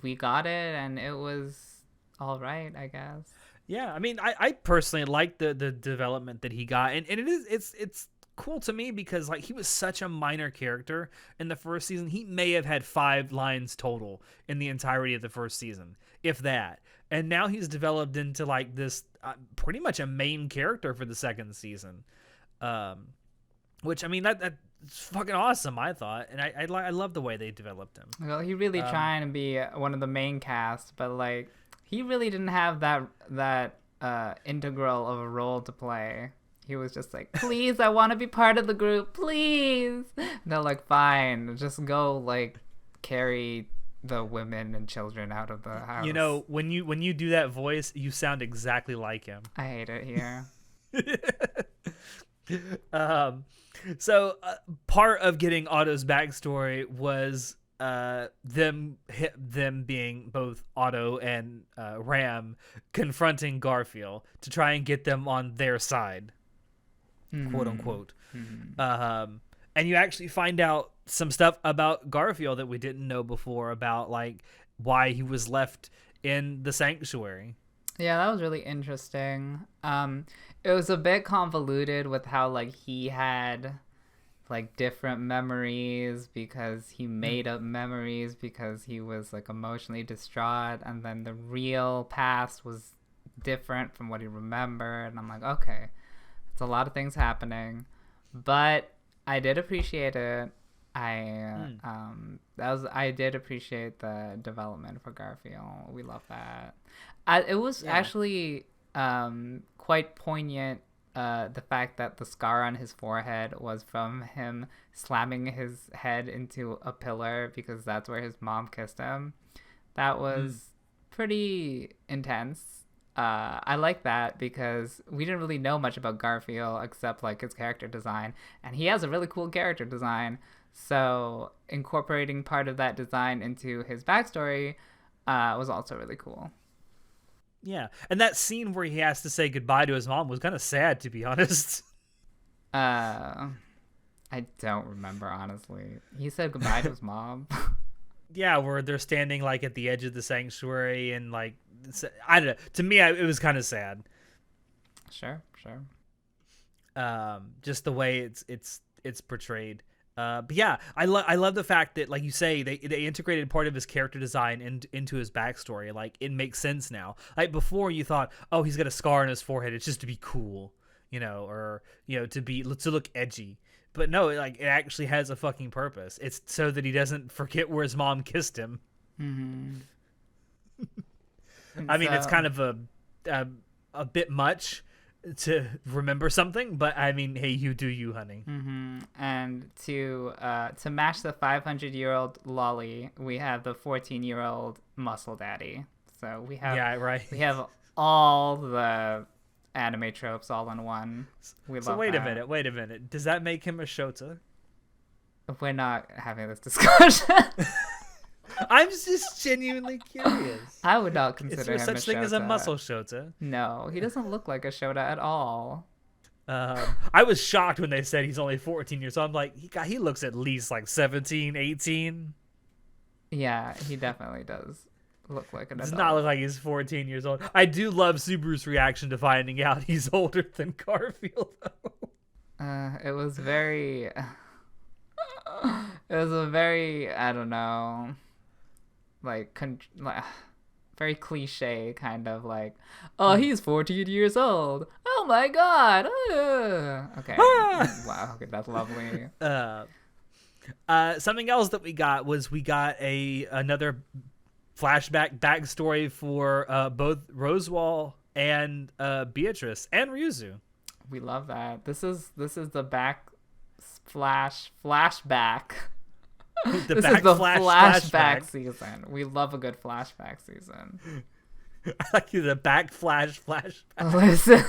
[SPEAKER 1] we got it, and it was all right, I guess.
[SPEAKER 2] Yeah, I mean, I personally like the development that he got, and it's cool to me because like he was such a minor character in the first season. He may have had 5 lines total in the entirety of the first season, if that. And now he's developed into like this pretty much a main character for the second season, which I mean that's fucking awesome. I thought, and I love the way they developed him.
[SPEAKER 1] Well, he really trying to be one of the main cast, but like he really didn't have that integral of a role to play. He was just like, please, I want to be part of the group, please. And they're like, fine, just go, like, carry the women and children out of the house.
[SPEAKER 2] You know, when you do that voice, you sound exactly like him.
[SPEAKER 1] I hate it here.
[SPEAKER 2] So part of getting Otto's backstory was them being both Otto and Ram confronting Garfield to try and get them on their side, quote unquote. And you actually find out some stuff about Garfield that we didn't know before, about like why he was left in the sanctuary.
[SPEAKER 1] Yeah, that was really interesting. It was a bit convoluted with how like he had like different memories because he made up memories because he was like emotionally distraught, and then the real past was different from what he remembered. And I'm like, okay, it's a lot of things happening, but I did appreciate it. I did appreciate the development for Garfield. We love that. It was actually quite poignant. The fact that the scar on his forehead was from him slamming his head into a pillar because that's where his mom kissed him. That was pretty intense. I like that because we didn't really know much about Garfield except like his character design, and he has a really cool character design. So incorporating part of that design into his backstory was also really cool.
[SPEAKER 2] Yeah, and that scene where he has to say goodbye to his mom was kind of sad, to be honest.
[SPEAKER 1] I don't remember, honestly. He said goodbye to his mom.
[SPEAKER 2] Yeah, where they're standing like at the edge of the sanctuary, and like, I don't know. To me, it was kind of sad.
[SPEAKER 1] Sure.
[SPEAKER 2] Just the way it's portrayed. But yeah, I love the fact that, like you say, they integrated part of his character design into his backstory. Like, it makes sense now. Like, before you thought, oh, he's got a scar on his forehead, it's just to be cool, or to look edgy. But no, like, it actually has a fucking purpose. It's so that he doesn't forget where his mom kissed him.
[SPEAKER 1] Mm-hmm.
[SPEAKER 2] I mean, it's kind of a bit much to remember something, but I mean, hey, you do you, honey.
[SPEAKER 1] Mm-hmm. And to match the 500-year-old lolly, we have the 14-year-old muscle daddy. So we have we have all the anime tropes all in one.
[SPEAKER 2] Wait a minute. Does that make him a Shota?
[SPEAKER 1] We're not having this discussion.
[SPEAKER 2] I'm just genuinely curious.
[SPEAKER 1] I would not consider him a Shota.
[SPEAKER 2] Is there such thing as a muscle Shota?
[SPEAKER 1] No, he doesn't look like a Shota at all.
[SPEAKER 2] I was shocked when they said he's only 14 years old. I'm like, he looks at least like 17, 18.
[SPEAKER 1] Yeah, he definitely does look like an adult.
[SPEAKER 2] Does not look like he's 14 years old. I do love Subaru's reaction to finding out he's older than Garfield, though.
[SPEAKER 1] It was very... it was a very, I don't know... like very cliche kind of like, oh, he's 14 years old, oh my god, okay. Wow, okay, that's lovely.
[SPEAKER 2] Something else that we got another flashback backstory for both Roswell and Beatrice and Ryuzu.
[SPEAKER 1] We love that. This is the flashback. This is the flashback season. We love a good flashback season.
[SPEAKER 2] I like the flashback.
[SPEAKER 1] Listen,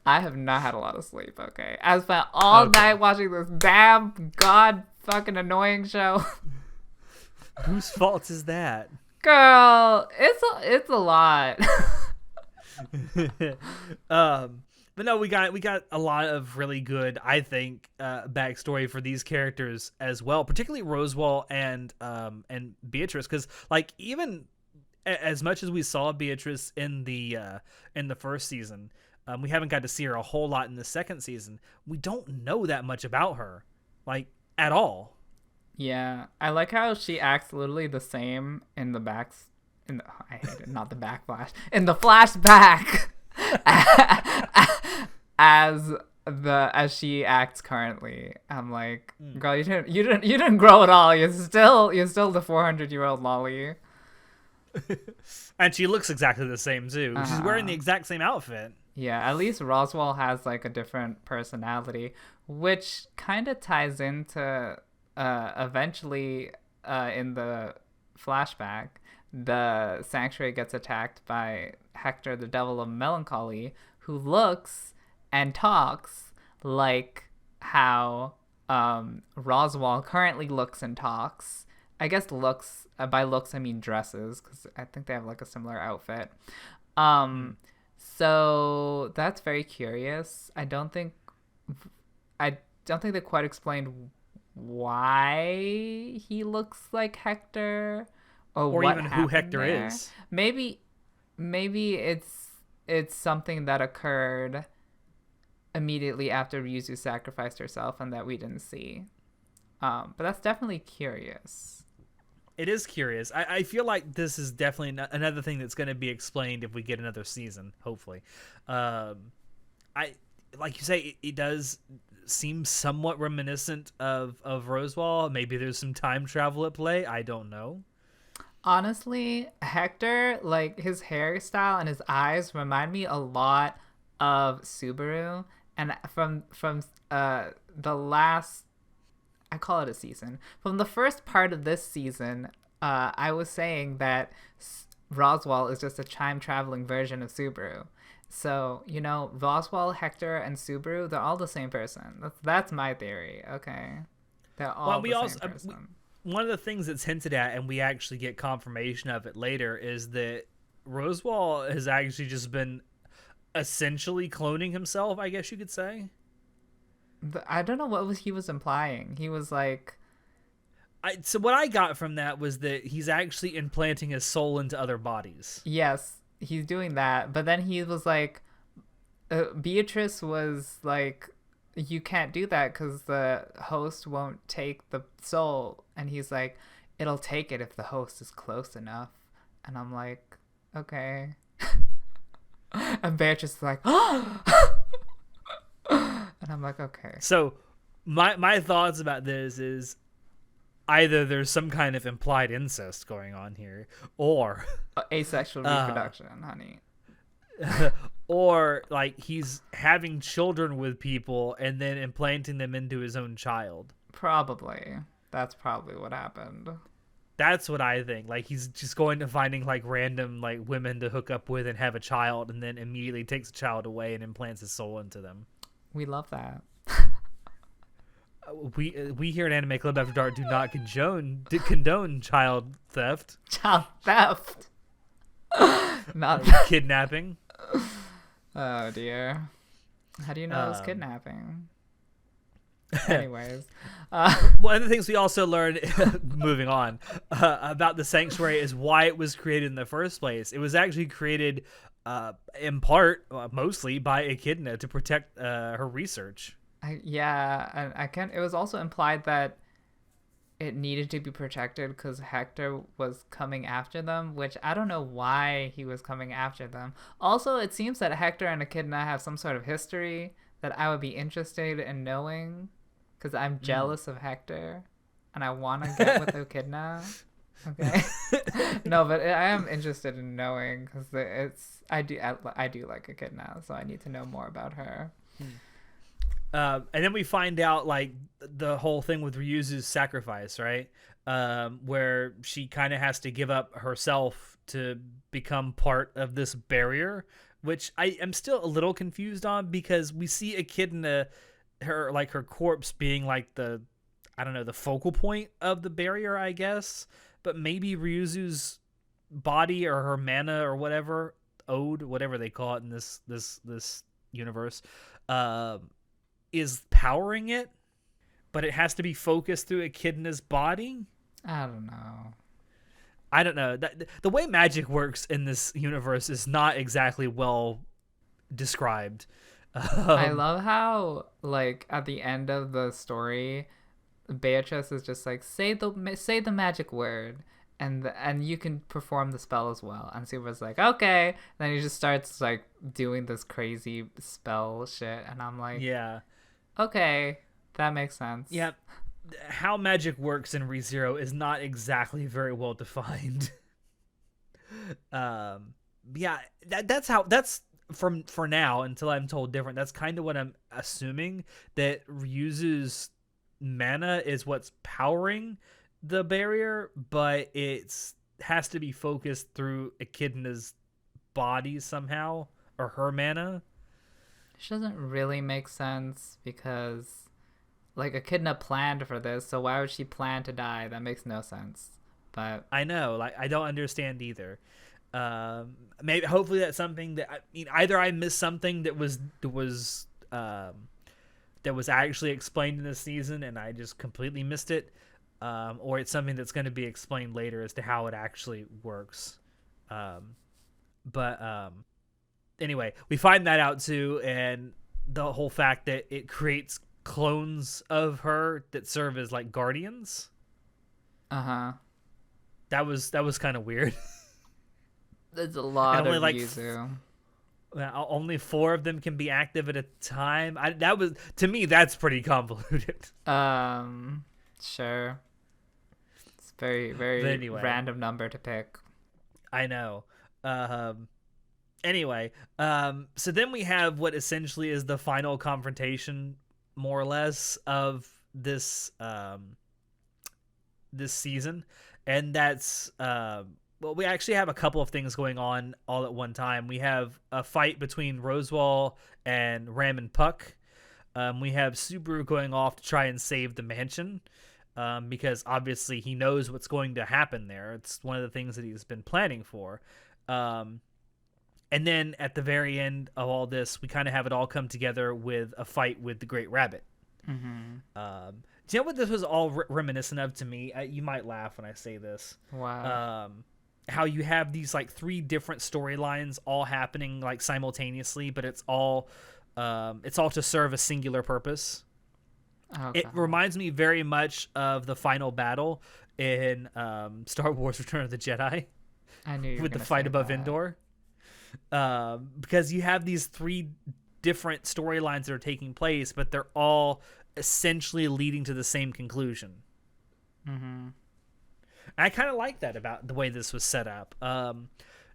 [SPEAKER 1] I have not had a lot of sleep, okay? I spent all night watching this damn god fucking annoying show.
[SPEAKER 2] Whose fault is that?
[SPEAKER 1] Girl, it's a lot.
[SPEAKER 2] But no, we got a lot of really good, I think, backstory for these characters as well, particularly Roswell and Beatrice, because like even as much as we saw Beatrice in the first season, we haven't got to see her a whole lot in the second season. We don't know that much about her, like at all.
[SPEAKER 1] Yeah, I like how she acts literally the same in the I hate it, not the backflash, in the flashback. as she acts currently. I'm like, girl, you didn't grow at all. You're still the 400-year-old lolly.
[SPEAKER 2] And she looks exactly the same too. She's wearing the exact same outfit.
[SPEAKER 1] Yeah, at least Roswell has like a different personality, which kind of ties into eventually in the flashback, the sanctuary gets attacked by Hector, the Devil of Melancholy, who looks and talks like how Roswaal currently looks and talks. I guess looks, by looks I mean dresses, because I think they have like a similar outfit. So that's very curious. I don't think they quite explained why he looks like Hector, or what
[SPEAKER 2] even who Hector
[SPEAKER 1] there.
[SPEAKER 2] is.
[SPEAKER 1] Maybe it's something that occurred immediately after Ryuzu sacrificed herself and that we didn't see. But that's definitely curious.
[SPEAKER 2] It is curious. I feel like this is definitely another thing that's going to be explained if we get another season, hopefully. Like you say, it does seem somewhat reminiscent of Roswaal. Maybe there's some time travel at play. I don't know.
[SPEAKER 1] Honestly, Hector, like his hairstyle and his eyes remind me a lot of Subaru. And from the last, I call it a season, from the first part of this season, I was saying that Roswaal is just a time traveling version of Subaru. So, Roswaal, Hector, and Subaru, they're all the same person. That's my theory, okay? They're all same person.
[SPEAKER 2] One of the things that's hinted at, and we actually get confirmation of it later, is that Roswaal has actually just been essentially cloning himself, I guess you could say.
[SPEAKER 1] I don't know what he was implying. He was like...
[SPEAKER 2] So what I got from that was that he's actually implanting his soul into other bodies.
[SPEAKER 1] Yes, he's doing that. But then he was like... Beatrice was like, you can't do that because the host won't take the soul. And he's like, it'll take it if the host is close enough. And I'm like, okay. And Beatrice is like, oh! And I'm like, okay.
[SPEAKER 2] So my thoughts about this is either there's some kind of implied incest going on here, or
[SPEAKER 1] asexual reproduction, honey.
[SPEAKER 2] Or like he's having children with people and then implanting them into his own child.
[SPEAKER 1] Probably. That's probably what happened.
[SPEAKER 2] That's what I think. Like he's just going to finding like random like women to hook up with and have a child, and then immediately takes the child away and implants his soul into them.
[SPEAKER 1] We love that.
[SPEAKER 2] We here at Anime Club After Dark do not condone child theft.
[SPEAKER 1] Child theft. Not
[SPEAKER 2] kidnapping.
[SPEAKER 1] Oh dear. How do you know it was kidnapping? Anyways,
[SPEAKER 2] one of the things we also learned, moving on, about the sanctuary is why it was created in the first place. It was actually created, in part, mostly by Echidna to protect her research.
[SPEAKER 1] It was also implied that it needed to be protected because Hector was coming after them, which I don't know why he was coming after them. Also, it seems that Hector and Echidna have some sort of history that I would be interested in knowing, because I'm jealous of Hector and I want to get with Echidna. Okay. No, but I am interested in knowing because I do like Echidna, so I need to know more about her.
[SPEAKER 2] And then we find out like the whole thing with Ryuzu's sacrifice, right? Where she kind of has to give up herself to become part of this barrier, which I am still a little confused on, because we see Echidna, her corpse being like the focal point of the barrier, I guess. But maybe Ryuzu's body or her mana or whatever, ode, whatever they call it in this universe, is powering it, but it has to be focused through Echidna's body.
[SPEAKER 1] I don't know.
[SPEAKER 2] The way magic works in this universe is not exactly well described.
[SPEAKER 1] I love how, like, at the end of the story, Beatrice is just like, say the magic word, and you can perform the spell as well. And Subaru's like, okay. And then he just starts like doing this crazy spell shit, and I'm like,
[SPEAKER 2] yeah, okay,
[SPEAKER 1] that makes sense.
[SPEAKER 2] Yeah, how magic works in ReZero is not exactly very well defined. Yeah, that's for now, until I'm told different. That's kind of what I'm assuming, that Ryuzu's mana is what's powering the barrier, but it's has to be focused through Echidna's body somehow, or her mana.
[SPEAKER 1] Which doesn't really make sense, because like Echidna planned for this, so why would she plan to die? That makes no sense. But
[SPEAKER 2] I know, like I don't understand either. Maybe hopefully that's something that either I missed something that was actually explained in this season and I just completely missed it, or it's something that's going to be explained later as to how it actually works. But anyway, we find that out too, and the whole fact that it creates clones of her that serve as like guardians. That was kind of weird.
[SPEAKER 1] There's a lot
[SPEAKER 2] only
[SPEAKER 1] of
[SPEAKER 2] like
[SPEAKER 1] Yuzu.
[SPEAKER 2] Only 4 of them can be active at a time. That was, to me, that's pretty convoluted.
[SPEAKER 1] Sure. It's very, very
[SPEAKER 2] anyway,
[SPEAKER 1] random number to pick.
[SPEAKER 2] I know. Anyway, so then we have what essentially is the final confrontation, more or less, of this this season, and that's well, we actually have a couple of things going on all at one time. We have a fight between Rosewall and Ram and Puck. We have Subaru going off to try and save the mansion, because obviously he knows what's going to happen there. It's one of the things that he's been planning for. And then at the very end of all this, we kind of have it all come together with a fight with the Great Rabbit.
[SPEAKER 1] Mm-hmm.
[SPEAKER 2] Do you know what this was all reminiscent of to me? You might laugh when I say this.
[SPEAKER 1] Wow.
[SPEAKER 2] How you have these like 3 different storylines all happening like simultaneously, but it's all to serve a singular purpose.
[SPEAKER 1] Okay.
[SPEAKER 2] It reminds me very much of the final battle in Star Wars: Return of the Jedi.
[SPEAKER 1] I knew you were
[SPEAKER 2] with the
[SPEAKER 1] gonna
[SPEAKER 2] fight
[SPEAKER 1] say
[SPEAKER 2] above
[SPEAKER 1] that.
[SPEAKER 2] Endor. Because you have these 3 different storylines that are taking place, but they're all essentially leading to the same conclusion.
[SPEAKER 1] Mm-hmm.
[SPEAKER 2] I kind of like that about the way this was set up.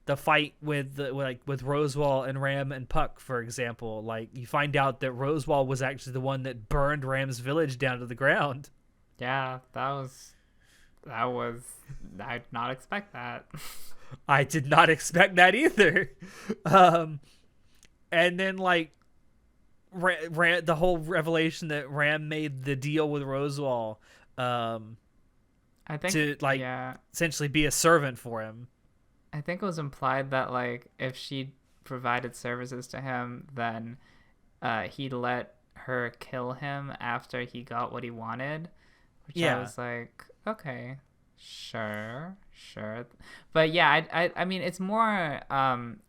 [SPEAKER 2] The fight with Rosewall and Ram and Puck, for example, like you find out that Rosewall was actually the one that burned Ram's village down to the ground.
[SPEAKER 1] Yeah, that was. I did not expect that.
[SPEAKER 2] I did not expect that either. And then like the whole revelation that Ram made the deal with Rosewall,
[SPEAKER 1] I think
[SPEAKER 2] to like essentially be a servant for him.
[SPEAKER 1] I think it was implied that like if she provided services to him, then he'd let her kill him after he got what he wanted. Which I was like, okay, sure. But yeah, I mean, it's more,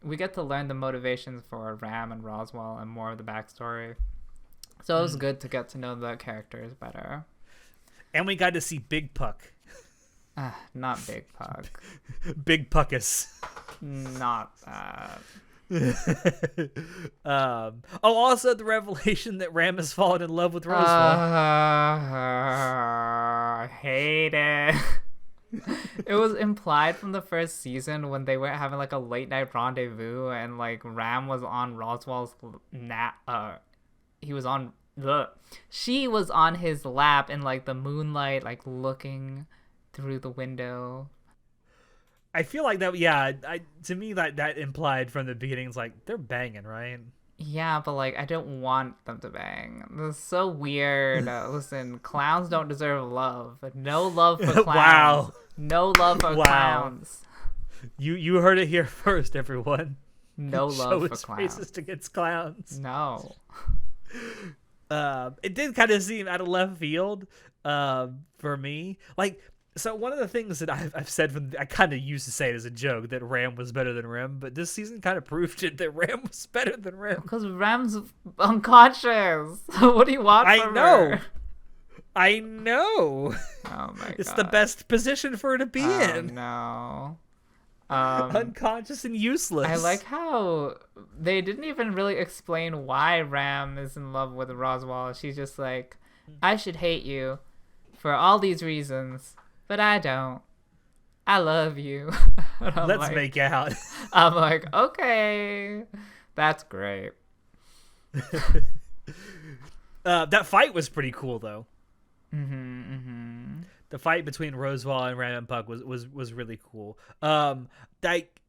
[SPEAKER 1] we get to learn the motivations for Ram and Roswell and more of the backstory. So it was good to get to know the characters better.
[SPEAKER 2] And we got to see Big Puck.
[SPEAKER 1] Not Big Puck.
[SPEAKER 2] Big Puckus.
[SPEAKER 1] Not that.
[SPEAKER 2] Also the revelation that Ram has fallen in love with Rosewell.
[SPEAKER 1] I hate it. It was implied from the first season when they were having like a late night rendezvous and like Ram was on Roswell's she was on his lap in like the moonlight, like looking through the window.
[SPEAKER 2] I feel like that, to me that implied from the beginning, it's like they're banging, right?
[SPEAKER 1] Yeah, but like I don't want them to bang. This is so weird. Listen, clowns don't deserve love. No love for clowns.
[SPEAKER 2] Wow.
[SPEAKER 1] No love for clowns.
[SPEAKER 2] You heard it here first, everyone.
[SPEAKER 1] No love for
[SPEAKER 2] clowns. Racist against clowns.
[SPEAKER 1] No.
[SPEAKER 2] It did kind of seem out of left field for me. Like, so one of the things that I've said, I kind of used to say it as a joke that Ram was better than Rim, but this season kind of proved it that Ram was better than Rim.
[SPEAKER 1] Because Ram's unconscious. What do you want from her?
[SPEAKER 2] I know.
[SPEAKER 1] Oh my god.
[SPEAKER 2] It's the best position for her to be in.
[SPEAKER 1] No.
[SPEAKER 2] Unconscious and useless.
[SPEAKER 1] I like how they didn't even really explain why Ram is in love with Roswell. She's just like, I should hate you for all these reasons, but I don't. I love you.
[SPEAKER 2] Let's make out.
[SPEAKER 1] I'm like, okay, that's great.
[SPEAKER 2] That fight was pretty cool, though.
[SPEAKER 1] Mm-hmm.
[SPEAKER 2] The fight between Rosewall and Ram and Puck was really cool. Like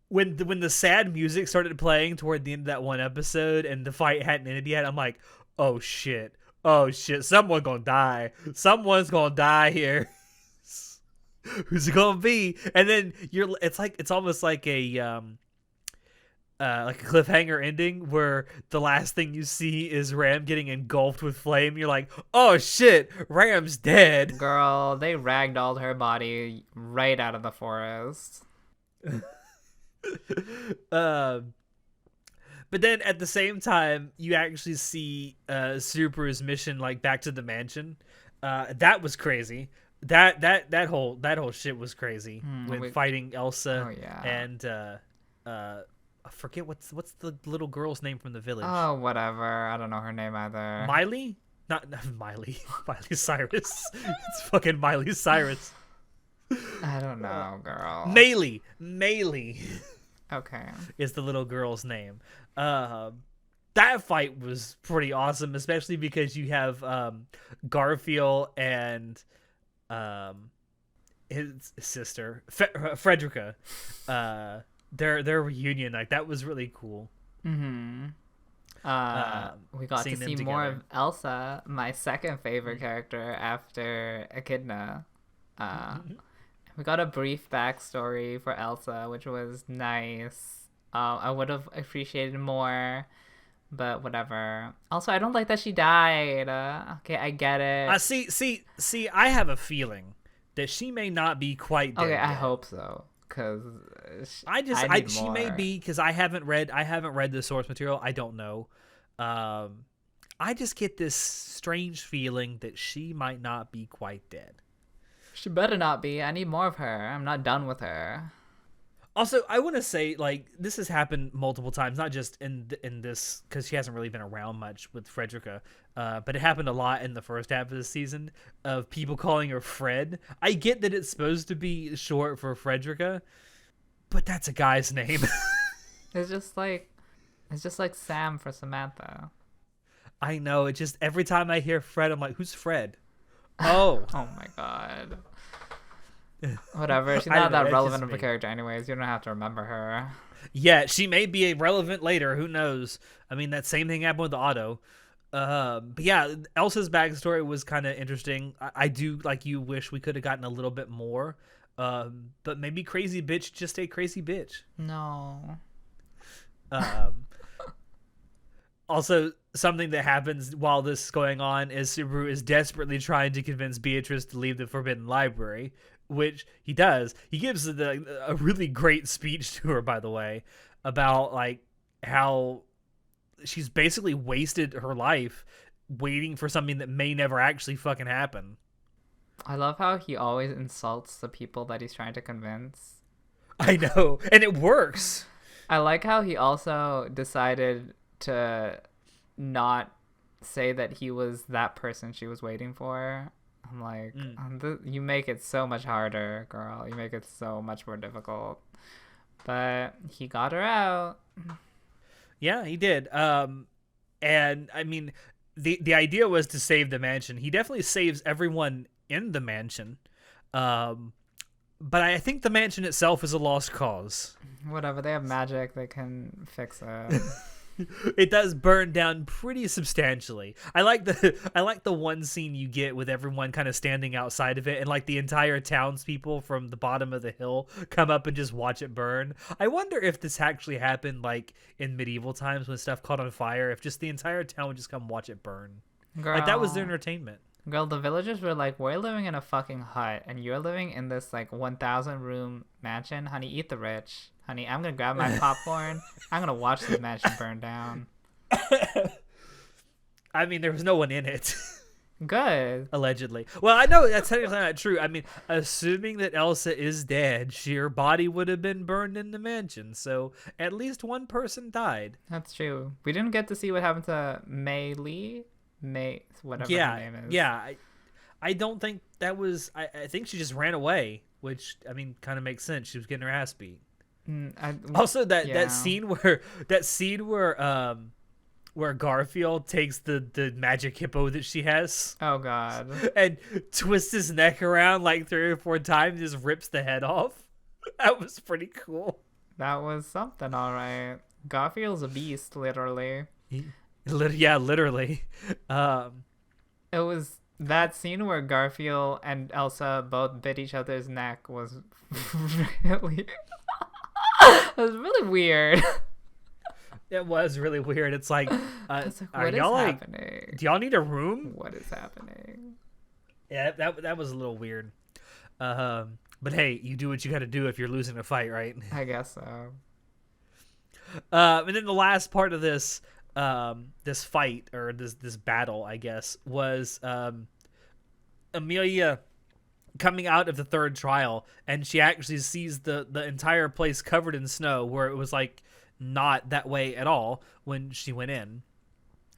[SPEAKER 2] when the sad music started playing toward the end of that one episode and the fight hadn't ended yet, I'm like, oh shit, oh shit, someone's gonna die. Someone's gonna die here. Who's it gonna be? And then it's almost like a cliffhanger ending where the last thing you see is Ram getting engulfed with flame. You're like, oh shit, Ram's dead.
[SPEAKER 1] Girl, they ragdolled her body right out of the forest.
[SPEAKER 2] But then at the same time, you actually see Subaru's mission like back to the mansion. That was crazy. That whole shit was crazy when fighting Elsa and I forget what's the little girl's name from the village.
[SPEAKER 1] Oh, whatever. I don't know her name either.
[SPEAKER 2] Miley? Not Miley. Miley Cyrus. It's fucking Miley Cyrus.
[SPEAKER 1] I don't know, girl.
[SPEAKER 2] Melee.
[SPEAKER 1] Okay.
[SPEAKER 2] Is the little girl's name. That fight was pretty awesome, especially because you have Garfield and his sister, Frederica. Their reunion, like, that was really cool.
[SPEAKER 1] Mm-hmm. We got to see more of Elsa, my second favorite character after Echidna. We got a brief backstory for Elsa, which was nice. I would have appreciated more, but whatever. Also, I don't like that she died. Okay, I get it.
[SPEAKER 2] See, I have a feeling that she may not be quite dead.
[SPEAKER 1] Okay,
[SPEAKER 2] yet.
[SPEAKER 1] I hope so. Cause
[SPEAKER 2] she may be, because I haven't read the source material. I don't know. I just get this strange feeling that she might not be quite dead.
[SPEAKER 1] She better not be. I need more of her. I'm not done with her.
[SPEAKER 2] Also, I want to say, like, this has happened multiple times, not just in this, because she hasn't really been around much with Frederica, but it happened a lot in the first half of the season of people calling her Fred. I get that it's supposed to be short for Frederica, but that's a guy's name.
[SPEAKER 1] It's just like Sam for Samantha.
[SPEAKER 2] I know. It just, every time I hear Fred, I'm like, who's Fred? Oh.
[SPEAKER 1] Oh my god. Whatever. She's not that relevant of a character anyways. You don't have to remember her.
[SPEAKER 2] Yeah, she may be irrelevant later. Who knows? I mean, that same thing happened with Otto. But yeah, Elsa's backstory was kind of interesting. I do, like you, wish we could have gotten a little bit more. But maybe crazy bitch just a crazy bitch.
[SPEAKER 1] No.
[SPEAKER 2] Also, something that happens while this is going on is Subaru is desperately trying to convince Beatrice to leave the Forbidden Library, which he does. He gives a really great speech to her, by the way, about like how she's basically wasted her life waiting for something that may never actually fucking happen.
[SPEAKER 1] I love how he always insults the people that he's trying to convince.
[SPEAKER 2] I know, and it works.
[SPEAKER 1] I like how he also decided to not say that he was that person she was waiting for. I'm like, you make it so much harder, girl. You make it so much more difficult. But he got her out.
[SPEAKER 2] Yeah, he did. And I mean, the idea was to save the mansion. He definitely saves everyone in the mansion. But I think the mansion itself is a lost cause.
[SPEAKER 1] Whatever, they have magic, they can fix it.
[SPEAKER 2] It does burn down pretty substantially. I like the one scene you get with everyone kind of standing outside of it, and like the entire townspeople from the bottom of the hill come up and just watch it burn. I wonder if this actually happened like in medieval times when stuff caught on fire, if just the entire town would just come watch it burn.
[SPEAKER 1] Girl,
[SPEAKER 2] like that was their entertainment.
[SPEAKER 1] Girl, the villagers were like, we're living in a fucking hut, and you're living in this like 1,000 room mansion. Honey, eat the rich. Honey, I'm gonna grab my popcorn. I'm gonna watch this mansion burn down.
[SPEAKER 2] I mean, there was no one in it.
[SPEAKER 1] Good.
[SPEAKER 2] Allegedly. Well, I know that's technically not true. I mean, assuming that Elsa is dead, her body would have been burned in the mansion. So at least one person died.
[SPEAKER 1] That's true. We didn't get to see what happened to whatever her name is.
[SPEAKER 2] Yeah. I don't think that was... I think she just ran away, which, I mean, kind of makes sense. She was getting her ass beat. Also, that scene where Garfield takes the magic hippo that she has.
[SPEAKER 1] Oh god.
[SPEAKER 2] And twists his neck around like 3 or 4 times, just rips the head off. That was pretty cool.
[SPEAKER 1] That was something, all right. Garfield's a beast, literally.
[SPEAKER 2] Yeah, literally.
[SPEAKER 1] It was that scene where Garfield and Elsa both bit each other's neck was really it was really weird.
[SPEAKER 2] It was really weird. It's like,
[SPEAKER 1] I was like,
[SPEAKER 2] are
[SPEAKER 1] what is
[SPEAKER 2] y'all
[SPEAKER 1] happening?
[SPEAKER 2] do y'all need a room?
[SPEAKER 1] What is happening?
[SPEAKER 2] Yeah, that was a little weird. But hey, you do what you got to do if you're losing a fight, right?
[SPEAKER 1] I guess so.
[SPEAKER 2] And then the last part of this this fight, or this battle, I guess, was Amelia coming out of the third trial, and she actually sees the entire place covered in snow, where it was like not that way at all when she went in.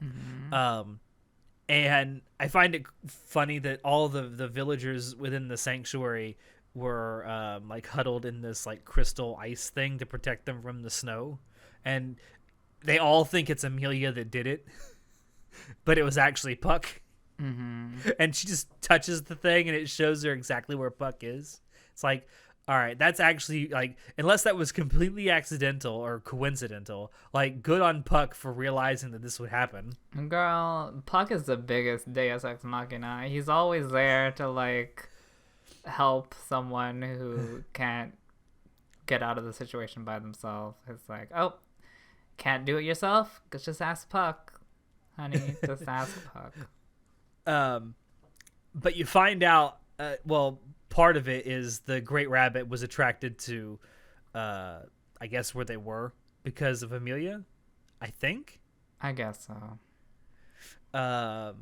[SPEAKER 1] Mm-hmm.
[SPEAKER 2] And I find it funny that all the villagers within the sanctuary were like huddled in this like crystal ice thing to protect them from the snow, and they all think it's Amelia that did it, but it was actually Puck.
[SPEAKER 1] Mm-hmm.
[SPEAKER 2] And she just touches the thing, and it shows her exactly where Puck is. It's like, all right, that's actually, like, unless that was completely accidental or coincidental, like, good on Puck for realizing that this would happen.
[SPEAKER 1] Girl, Puck is the biggest Deus Ex Machina. He's always there to, like, help someone who can't get out of the situation by themselves. It's like, oh, can't do it yourself? Just ask Puck. Honey, just ask Puck.
[SPEAKER 2] But you find out, well, part of it is the Great Rabbit was attracted to, I guess, where they were because of Amelia, I think.
[SPEAKER 1] I guess so.
[SPEAKER 2] I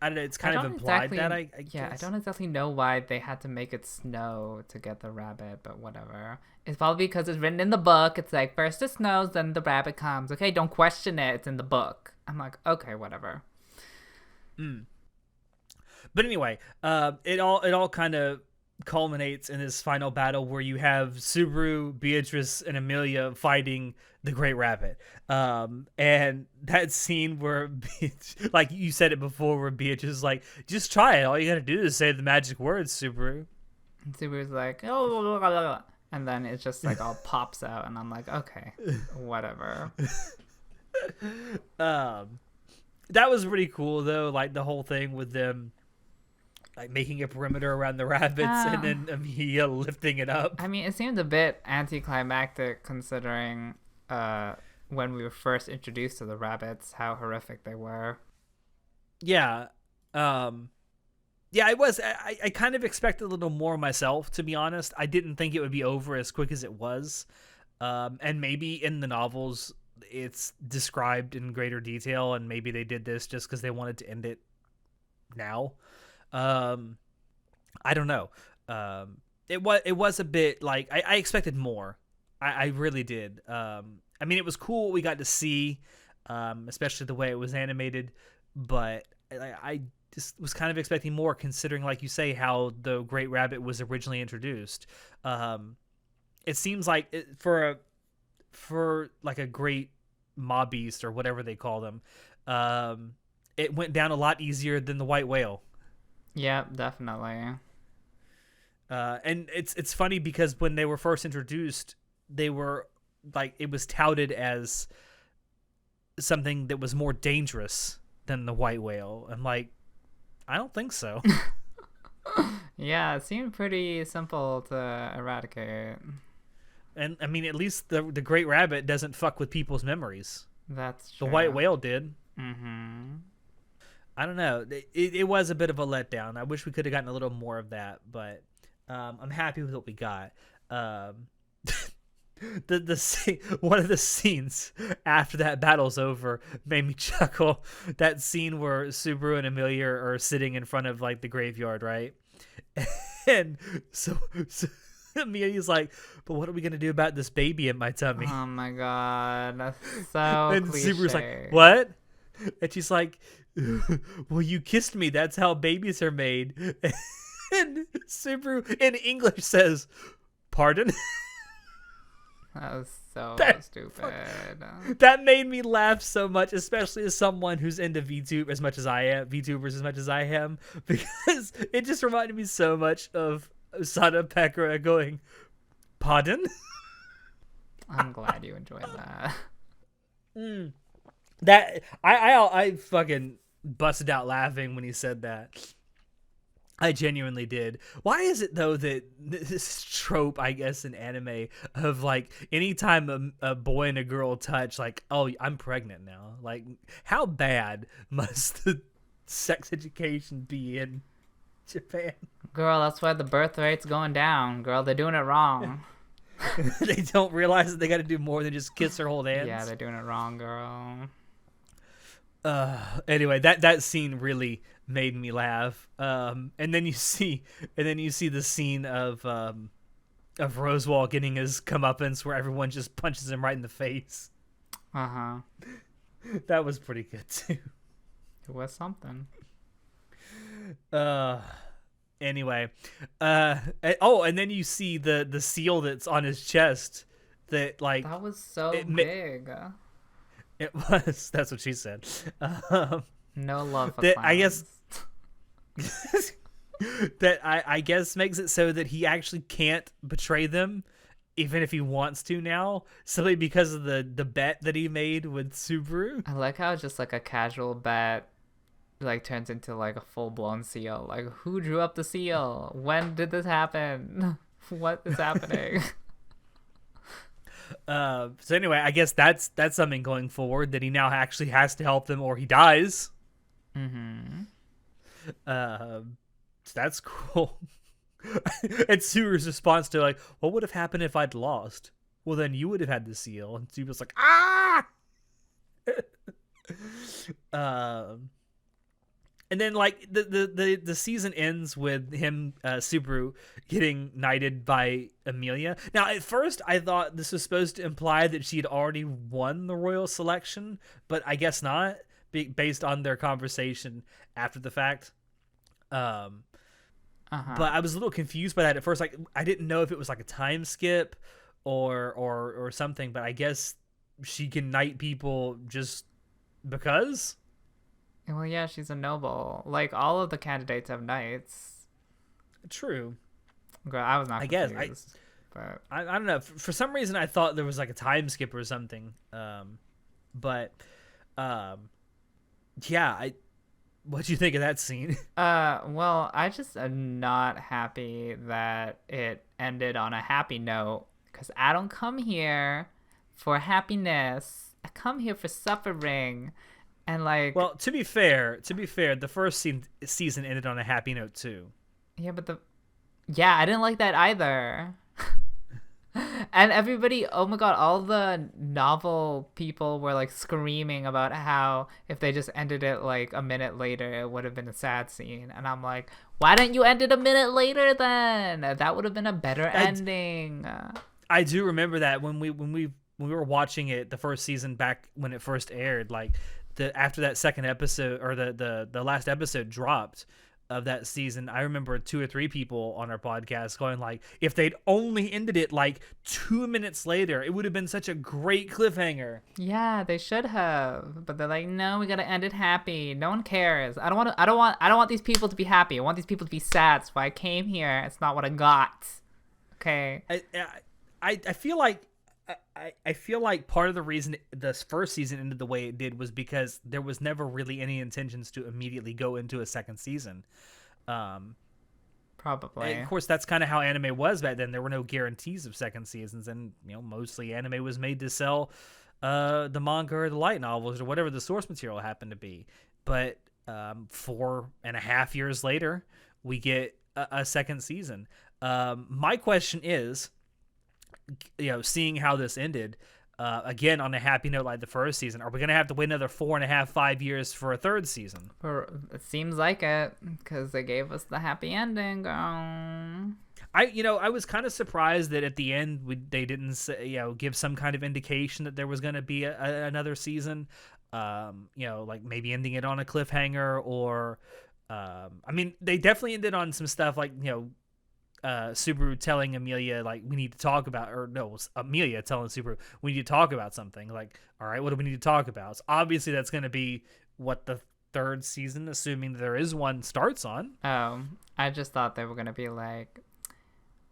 [SPEAKER 2] don't know. It's kind of implied that I guess.
[SPEAKER 1] Yeah, I don't exactly know why they had to make it snow to get the rabbit, but whatever. It's probably because it's written in the book. It's like, first it snows, then the rabbit comes. Okay, don't question it. It's in the book. I'm like, okay, whatever.
[SPEAKER 2] But anyway, it all kind of culminates in this final battle where you have Subaru, Beatrice, and Amelia fighting the Great Rabbit. And that scene where, like you said it before, where Beatrice is like, just try it. All you gotta do is say the magic words, Subaru.
[SPEAKER 1] And Subaru's like, oh, and then it just like all pops out, and I'm like, okay, whatever.
[SPEAKER 2] That was pretty cool though, like the whole thing with them like making a perimeter around the rabbits and then Amelia lifting it up.
[SPEAKER 1] I mean, it seemed a bit anticlimactic considering when we were first introduced to the rabbits, how horrific they were.
[SPEAKER 2] Yeah. Yeah, it was. I kind of expected a little more myself, to be honest. I didn't think it would be over as quick as it was. And maybe in the novels it's described in greater detail, and maybe they did this just because they wanted to end it now. I don't know. It was a bit like I expected more. I really did. I mean, it was cool what we got to see, especially the way it was animated, but I just was kind of expecting more, considering, like you say, how the Great Rabbit was originally introduced. It seems like for like a great mob beast or whatever they call them, it went down a lot easier than the white whale.
[SPEAKER 1] Yeah, definitely.
[SPEAKER 2] And it's funny because when they were first introduced, they were like, it was touted as something that was more dangerous than the white whale. I'm like, I don't think so.
[SPEAKER 1] Yeah, it seemed pretty simple to eradicate.
[SPEAKER 2] And I mean, at least the Great Rabbit doesn't fuck with people's memories.
[SPEAKER 1] That's true.
[SPEAKER 2] The white whale did.
[SPEAKER 1] Mm-hmm.
[SPEAKER 2] I don't know. It was a bit of a letdown. I wish we could have gotten a little more of that, but I'm happy with what we got. One of the scenes after that battle's over made me chuckle. That scene where Subaru and Amelia are sitting in front of like the graveyard, right? And so Amelia's like, but what are we gonna do about this baby in my tummy?
[SPEAKER 1] Oh my god, that's so
[SPEAKER 2] and
[SPEAKER 1] cliche.
[SPEAKER 2] Subaru's like, what? And she's like, well, you kissed me. That's how babies are made. And Subaru in English says, pardon?
[SPEAKER 1] That was so stupid.
[SPEAKER 2] That made me laugh so much, especially as someone who's into VTubers as much as I am, because it just reminded me so much of Sada Pekara going, pardon?
[SPEAKER 1] I'm glad you enjoyed that.
[SPEAKER 2] That I fucking busted out laughing when he said that. I genuinely did. Why is it though that this trope, I guess, in anime of like anytime a boy and a girl touch, like, oh, I'm pregnant now. Like, how bad must the sex education be in Japan?
[SPEAKER 1] Girl, that's why the birth rate's going down. Girl, they're doing it wrong.
[SPEAKER 2] They don't realize that they got to do more than just kiss or hold hands.
[SPEAKER 1] Yeah, they're doing it wrong, girl.
[SPEAKER 2] Anyway, that scene really made me laugh. And then you see the scene of Rosewall getting his comeuppance, where everyone just punches him right in the face. That was pretty good too.
[SPEAKER 1] It was something.
[SPEAKER 2] Anyway, and then you see the seal that's on his chest. That
[SPEAKER 1] was so big.
[SPEAKER 2] It was. That's what she said.
[SPEAKER 1] No love for
[SPEAKER 2] that,
[SPEAKER 1] clowns.
[SPEAKER 2] I guess that I guess makes it so that he actually can't betray them, even if he wants to now, simply because of the bet that he made with Subaru.
[SPEAKER 1] I like how just like a casual bet like turns into like a full-blown seal. Like, who drew up the seal? When did this happen? What is happening?
[SPEAKER 2] So anyway, I guess that's something going forward, that he now actually has to help them or he dies. So that's cool. And Subaru's response to like, what would have happened if I'd lost? Well, then you would have had the seal. And Subaru's like, ah. And then like the season ends with him, Subaru, getting knighted by Amelia. Now at first I thought this was supposed to imply that she had already won the royal selection, but I guess not, based on their conversation after the fact. But I was a little confused by that at first. Like, I didn't know if it was like a time skip or something, but I guess she can knight people just because.
[SPEAKER 1] Well, yeah, she's a noble. Like, all of the candidates have knights.
[SPEAKER 2] True.
[SPEAKER 1] Girl, I was not confused.
[SPEAKER 2] I guess. I don't know. For some reason, I thought there was like a time skip or something. Yeah. What'd you think of that scene?
[SPEAKER 1] Well, I just am not happy that it ended on a happy note, because I don't come here for happiness. I come here for suffering. And like,
[SPEAKER 2] well, to be fair, the first season ended on a happy note too.
[SPEAKER 1] Yeah, but I didn't like that either. And everybody, oh my god, all the novel people were like screaming about how if they just ended it like a minute later, it would have been a sad scene. And I'm like, why didn't you end it a minute later then? That would have been a better ending.
[SPEAKER 2] I do remember that when we were watching it the first season back when it first aired, like after that second episode, or the last episode dropped of that season, I remember 2 or 3 people on our podcast going like, if they'd only ended it like 2 minutes later, it would have been such a great cliffhanger.
[SPEAKER 1] Yeah, they should have, but they're like, no, we gotta end it happy. No one cares. I don't want these people to be happy. I want these people to be sad. That's why I came here. It's not what I got. Okay.
[SPEAKER 2] I feel like I feel like part of the reason this first season ended the way it did was because there was never really any intentions to immediately go into a second season.
[SPEAKER 1] Probably.
[SPEAKER 2] And of course, that's kind of how anime was back then. There were no guarantees of second seasons, and mostly anime was made to sell the manga or the light novels or whatever the source material happened to be. But 4.5 years later, we get a second season. My question is, seeing how this ended, again on a happy note like the first season, are we gonna have to wait another 4.5-5 years for a third season?
[SPEAKER 1] It seems like it, because they gave us the happy ending.
[SPEAKER 2] I was kind of surprised that at the end they didn't say, give some kind of indication that there was gonna be another season. Like maybe ending it on a cliffhanger, or they definitely ended on some stuff like Subaru telling Amelia, like, we need to talk about, or no, it was Amelia telling Subaru, we need to talk about something. Like, all right, what do we need to talk about? So obviously that's going to be what the third season, assuming there is one, starts on.
[SPEAKER 1] Oh, I just thought they were going to be like,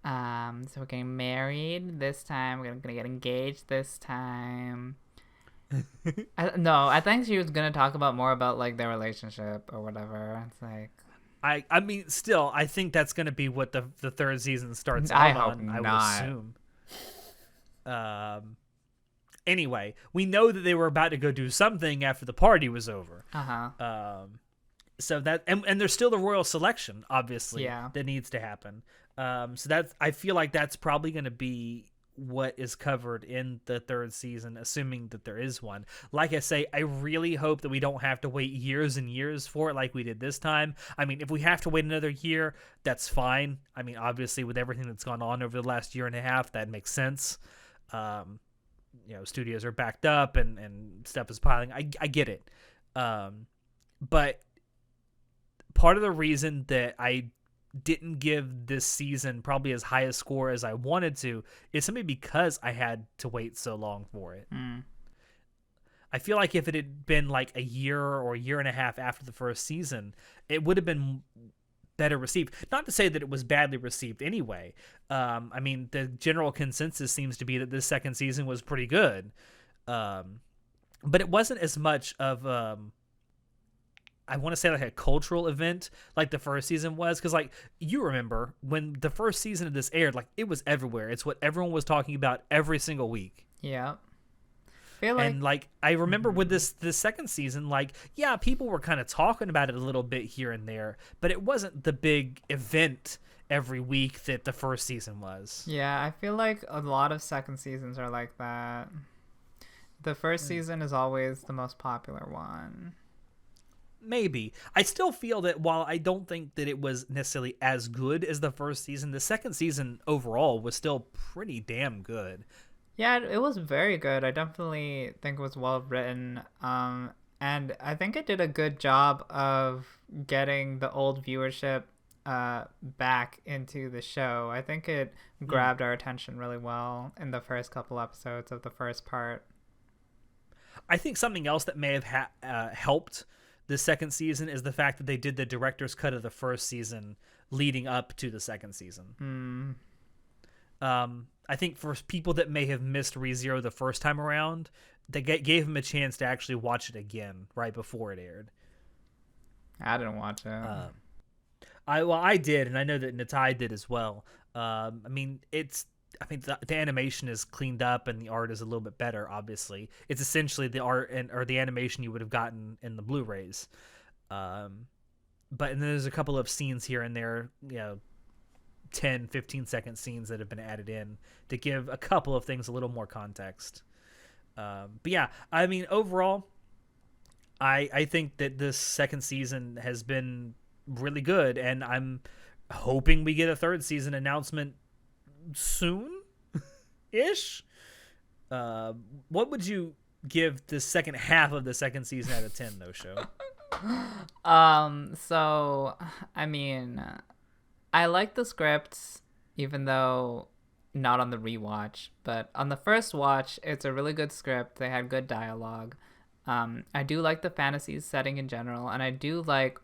[SPEAKER 1] so we're getting married this time, we're going to get engaged this time. No, I think she was gonna talk about more about like their relationship or whatever. It's like
[SPEAKER 2] I mean, still, I think that's going to be what the third season starts
[SPEAKER 1] I
[SPEAKER 2] out
[SPEAKER 1] hope
[SPEAKER 2] on.
[SPEAKER 1] not.
[SPEAKER 2] I would assume. Anyway, we know that they were about to go do something after the party was over. So that and there's still the royal selection, obviously, that needs to happen. So that's I feel like that's probably going to be what is covered in the third season, assuming that there is one. Like I say, I really hope that we don't have to wait years and years for it like we did this time. I mean, if we have to wait another year, that's fine. I mean, obviously, with everything that's gone on over the last year and a half, that makes sense. Studios are backed up and stuff is piling. I get it. But part of the reason that I didn't give this season probably as high a score as I wanted to is simply because I had to wait so long for it. I feel like if it had been like a year or a year and a half after the first season, it would have been better received. Not to say that it was badly received anyway. I mean, the general consensus seems to be that this second season was pretty good. But it wasn't as much of I want to say like a cultural event like the first season was, because like you remember when the first season of this aired, like it was everywhere. It's what everyone was talking about every single week.
[SPEAKER 1] Yeah.
[SPEAKER 2] And like I remember with this second season, like yeah, people were kind of talking about it a little bit here and there, but it wasn't the big event every week that the first season was.
[SPEAKER 1] Yeah, I feel like a lot of second seasons are like that. The first season is always the most popular one.
[SPEAKER 2] Maybe. I still feel that while I don't think that it was necessarily as good as the first season, the second season overall was still pretty damn good.
[SPEAKER 1] Yeah, it was very good. I definitely think it was well written. And I think it did a good job of getting the old viewership back into the show. I think it grabbed our attention really well in the first couple episodes of the first part.
[SPEAKER 2] I think something else that may have helped the second season is the fact that they did the director's cut of the first season leading up to the second season. I think for people that may have missed ReZero the first time around, they gave them a chance to actually watch it again right before it aired.
[SPEAKER 1] I didn't watch it.
[SPEAKER 2] I did, and I know that Natai did as well. I mean, the animation is cleaned up and the art is a little bit better. Obviously, it's essentially the art or the animation you would have gotten in the Blu-rays. But and then there's a couple of scenes here and there, 10, 15-second scenes that have been added in to give a couple of things a little more context. But yeah, I mean, overall, I think that this second season has been really good, and I'm hoping we get a third season announcement soon-ish. What would you give the second half of the second season out of 10, though, Show?
[SPEAKER 1] So, I mean, I like the scripts, even though not on the rewatch, but on the first watch, it's a really good script. They had good dialogue. I do like the fantasy setting in general, and I do like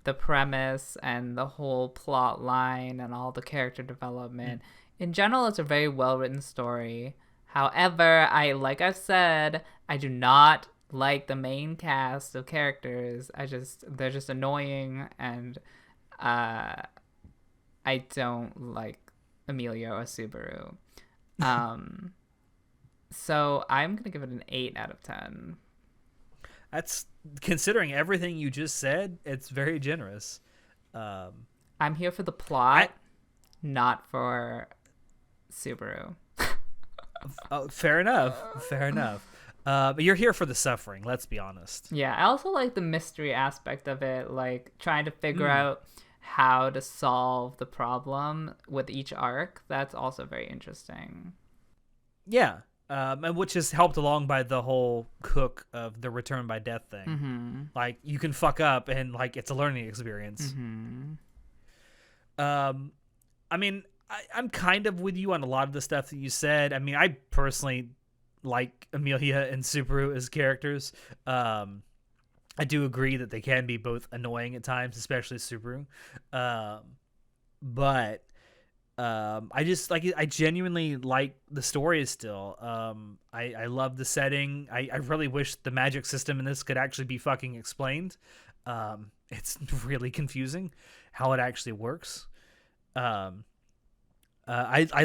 [SPEAKER 1] the premise and the whole plot line and all the character development. In general, it's a very well-written story. However, like I've said, I do not like the main cast of characters. They're just annoying, and I don't like Amelia or Subaru. So I'm going to give it an 8 out of 10.
[SPEAKER 2] That's, considering everything you just said, it's very generous.
[SPEAKER 1] I'm here for the plot, not for Subaru.
[SPEAKER 2] Fair enough. But you're here for the suffering, let's be honest.
[SPEAKER 1] Yeah, I also like the mystery aspect of it, like trying to figure out how to solve the problem with each arc. That's also very interesting.
[SPEAKER 2] Yeah, and which is helped along by the whole cook of the return by death thing. Like, you can fuck up and like it's a learning experience. I mean, I'm kind of with you on a lot of the stuff that you said. I mean, I personally like Amelia and Subaru as characters. I do agree that they can be both annoying at times, especially Subaru. But I genuinely like the story still. I love the setting. I really wish the magic system in this could actually be fucking explained. It's really confusing how it actually works. I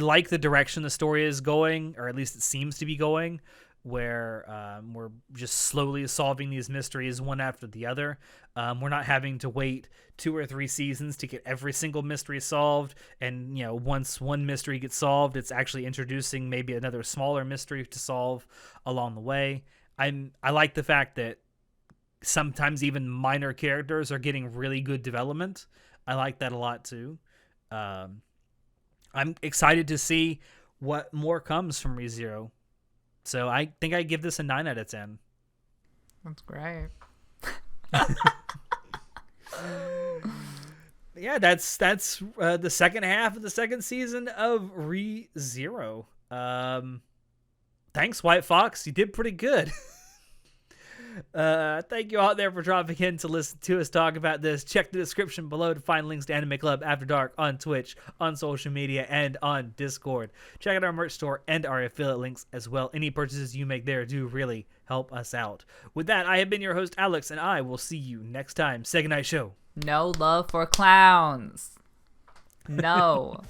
[SPEAKER 2] like the direction the story is going, or at least it seems to be going, where we're just slowly solving these mysteries one after the other. We're not having to wait 2 or 3 seasons to get every single mystery solved, and once one mystery gets solved, it's actually introducing maybe another smaller mystery to solve along the way. I like the fact that sometimes even minor characters are getting really good development. I like that a lot too. I'm excited to see what more comes from ReZero. So I think I give this a 9 out of 10.
[SPEAKER 1] That's great.
[SPEAKER 2] Yeah, that's the second half of the second season of ReZero. Thanks, White Fox. You did pretty good. Thank you out there for dropping in to listen to us talk about this. Check the description below to find links to Anime Club After Dark on Twitch, on social media, and on Discord. Check out our merch store and our affiliate links as well. Any purchases you make there do really help us out. With that, I have been your host, Alex, and I will see you next time. Say goodnight, show.
[SPEAKER 1] No love for clowns. No.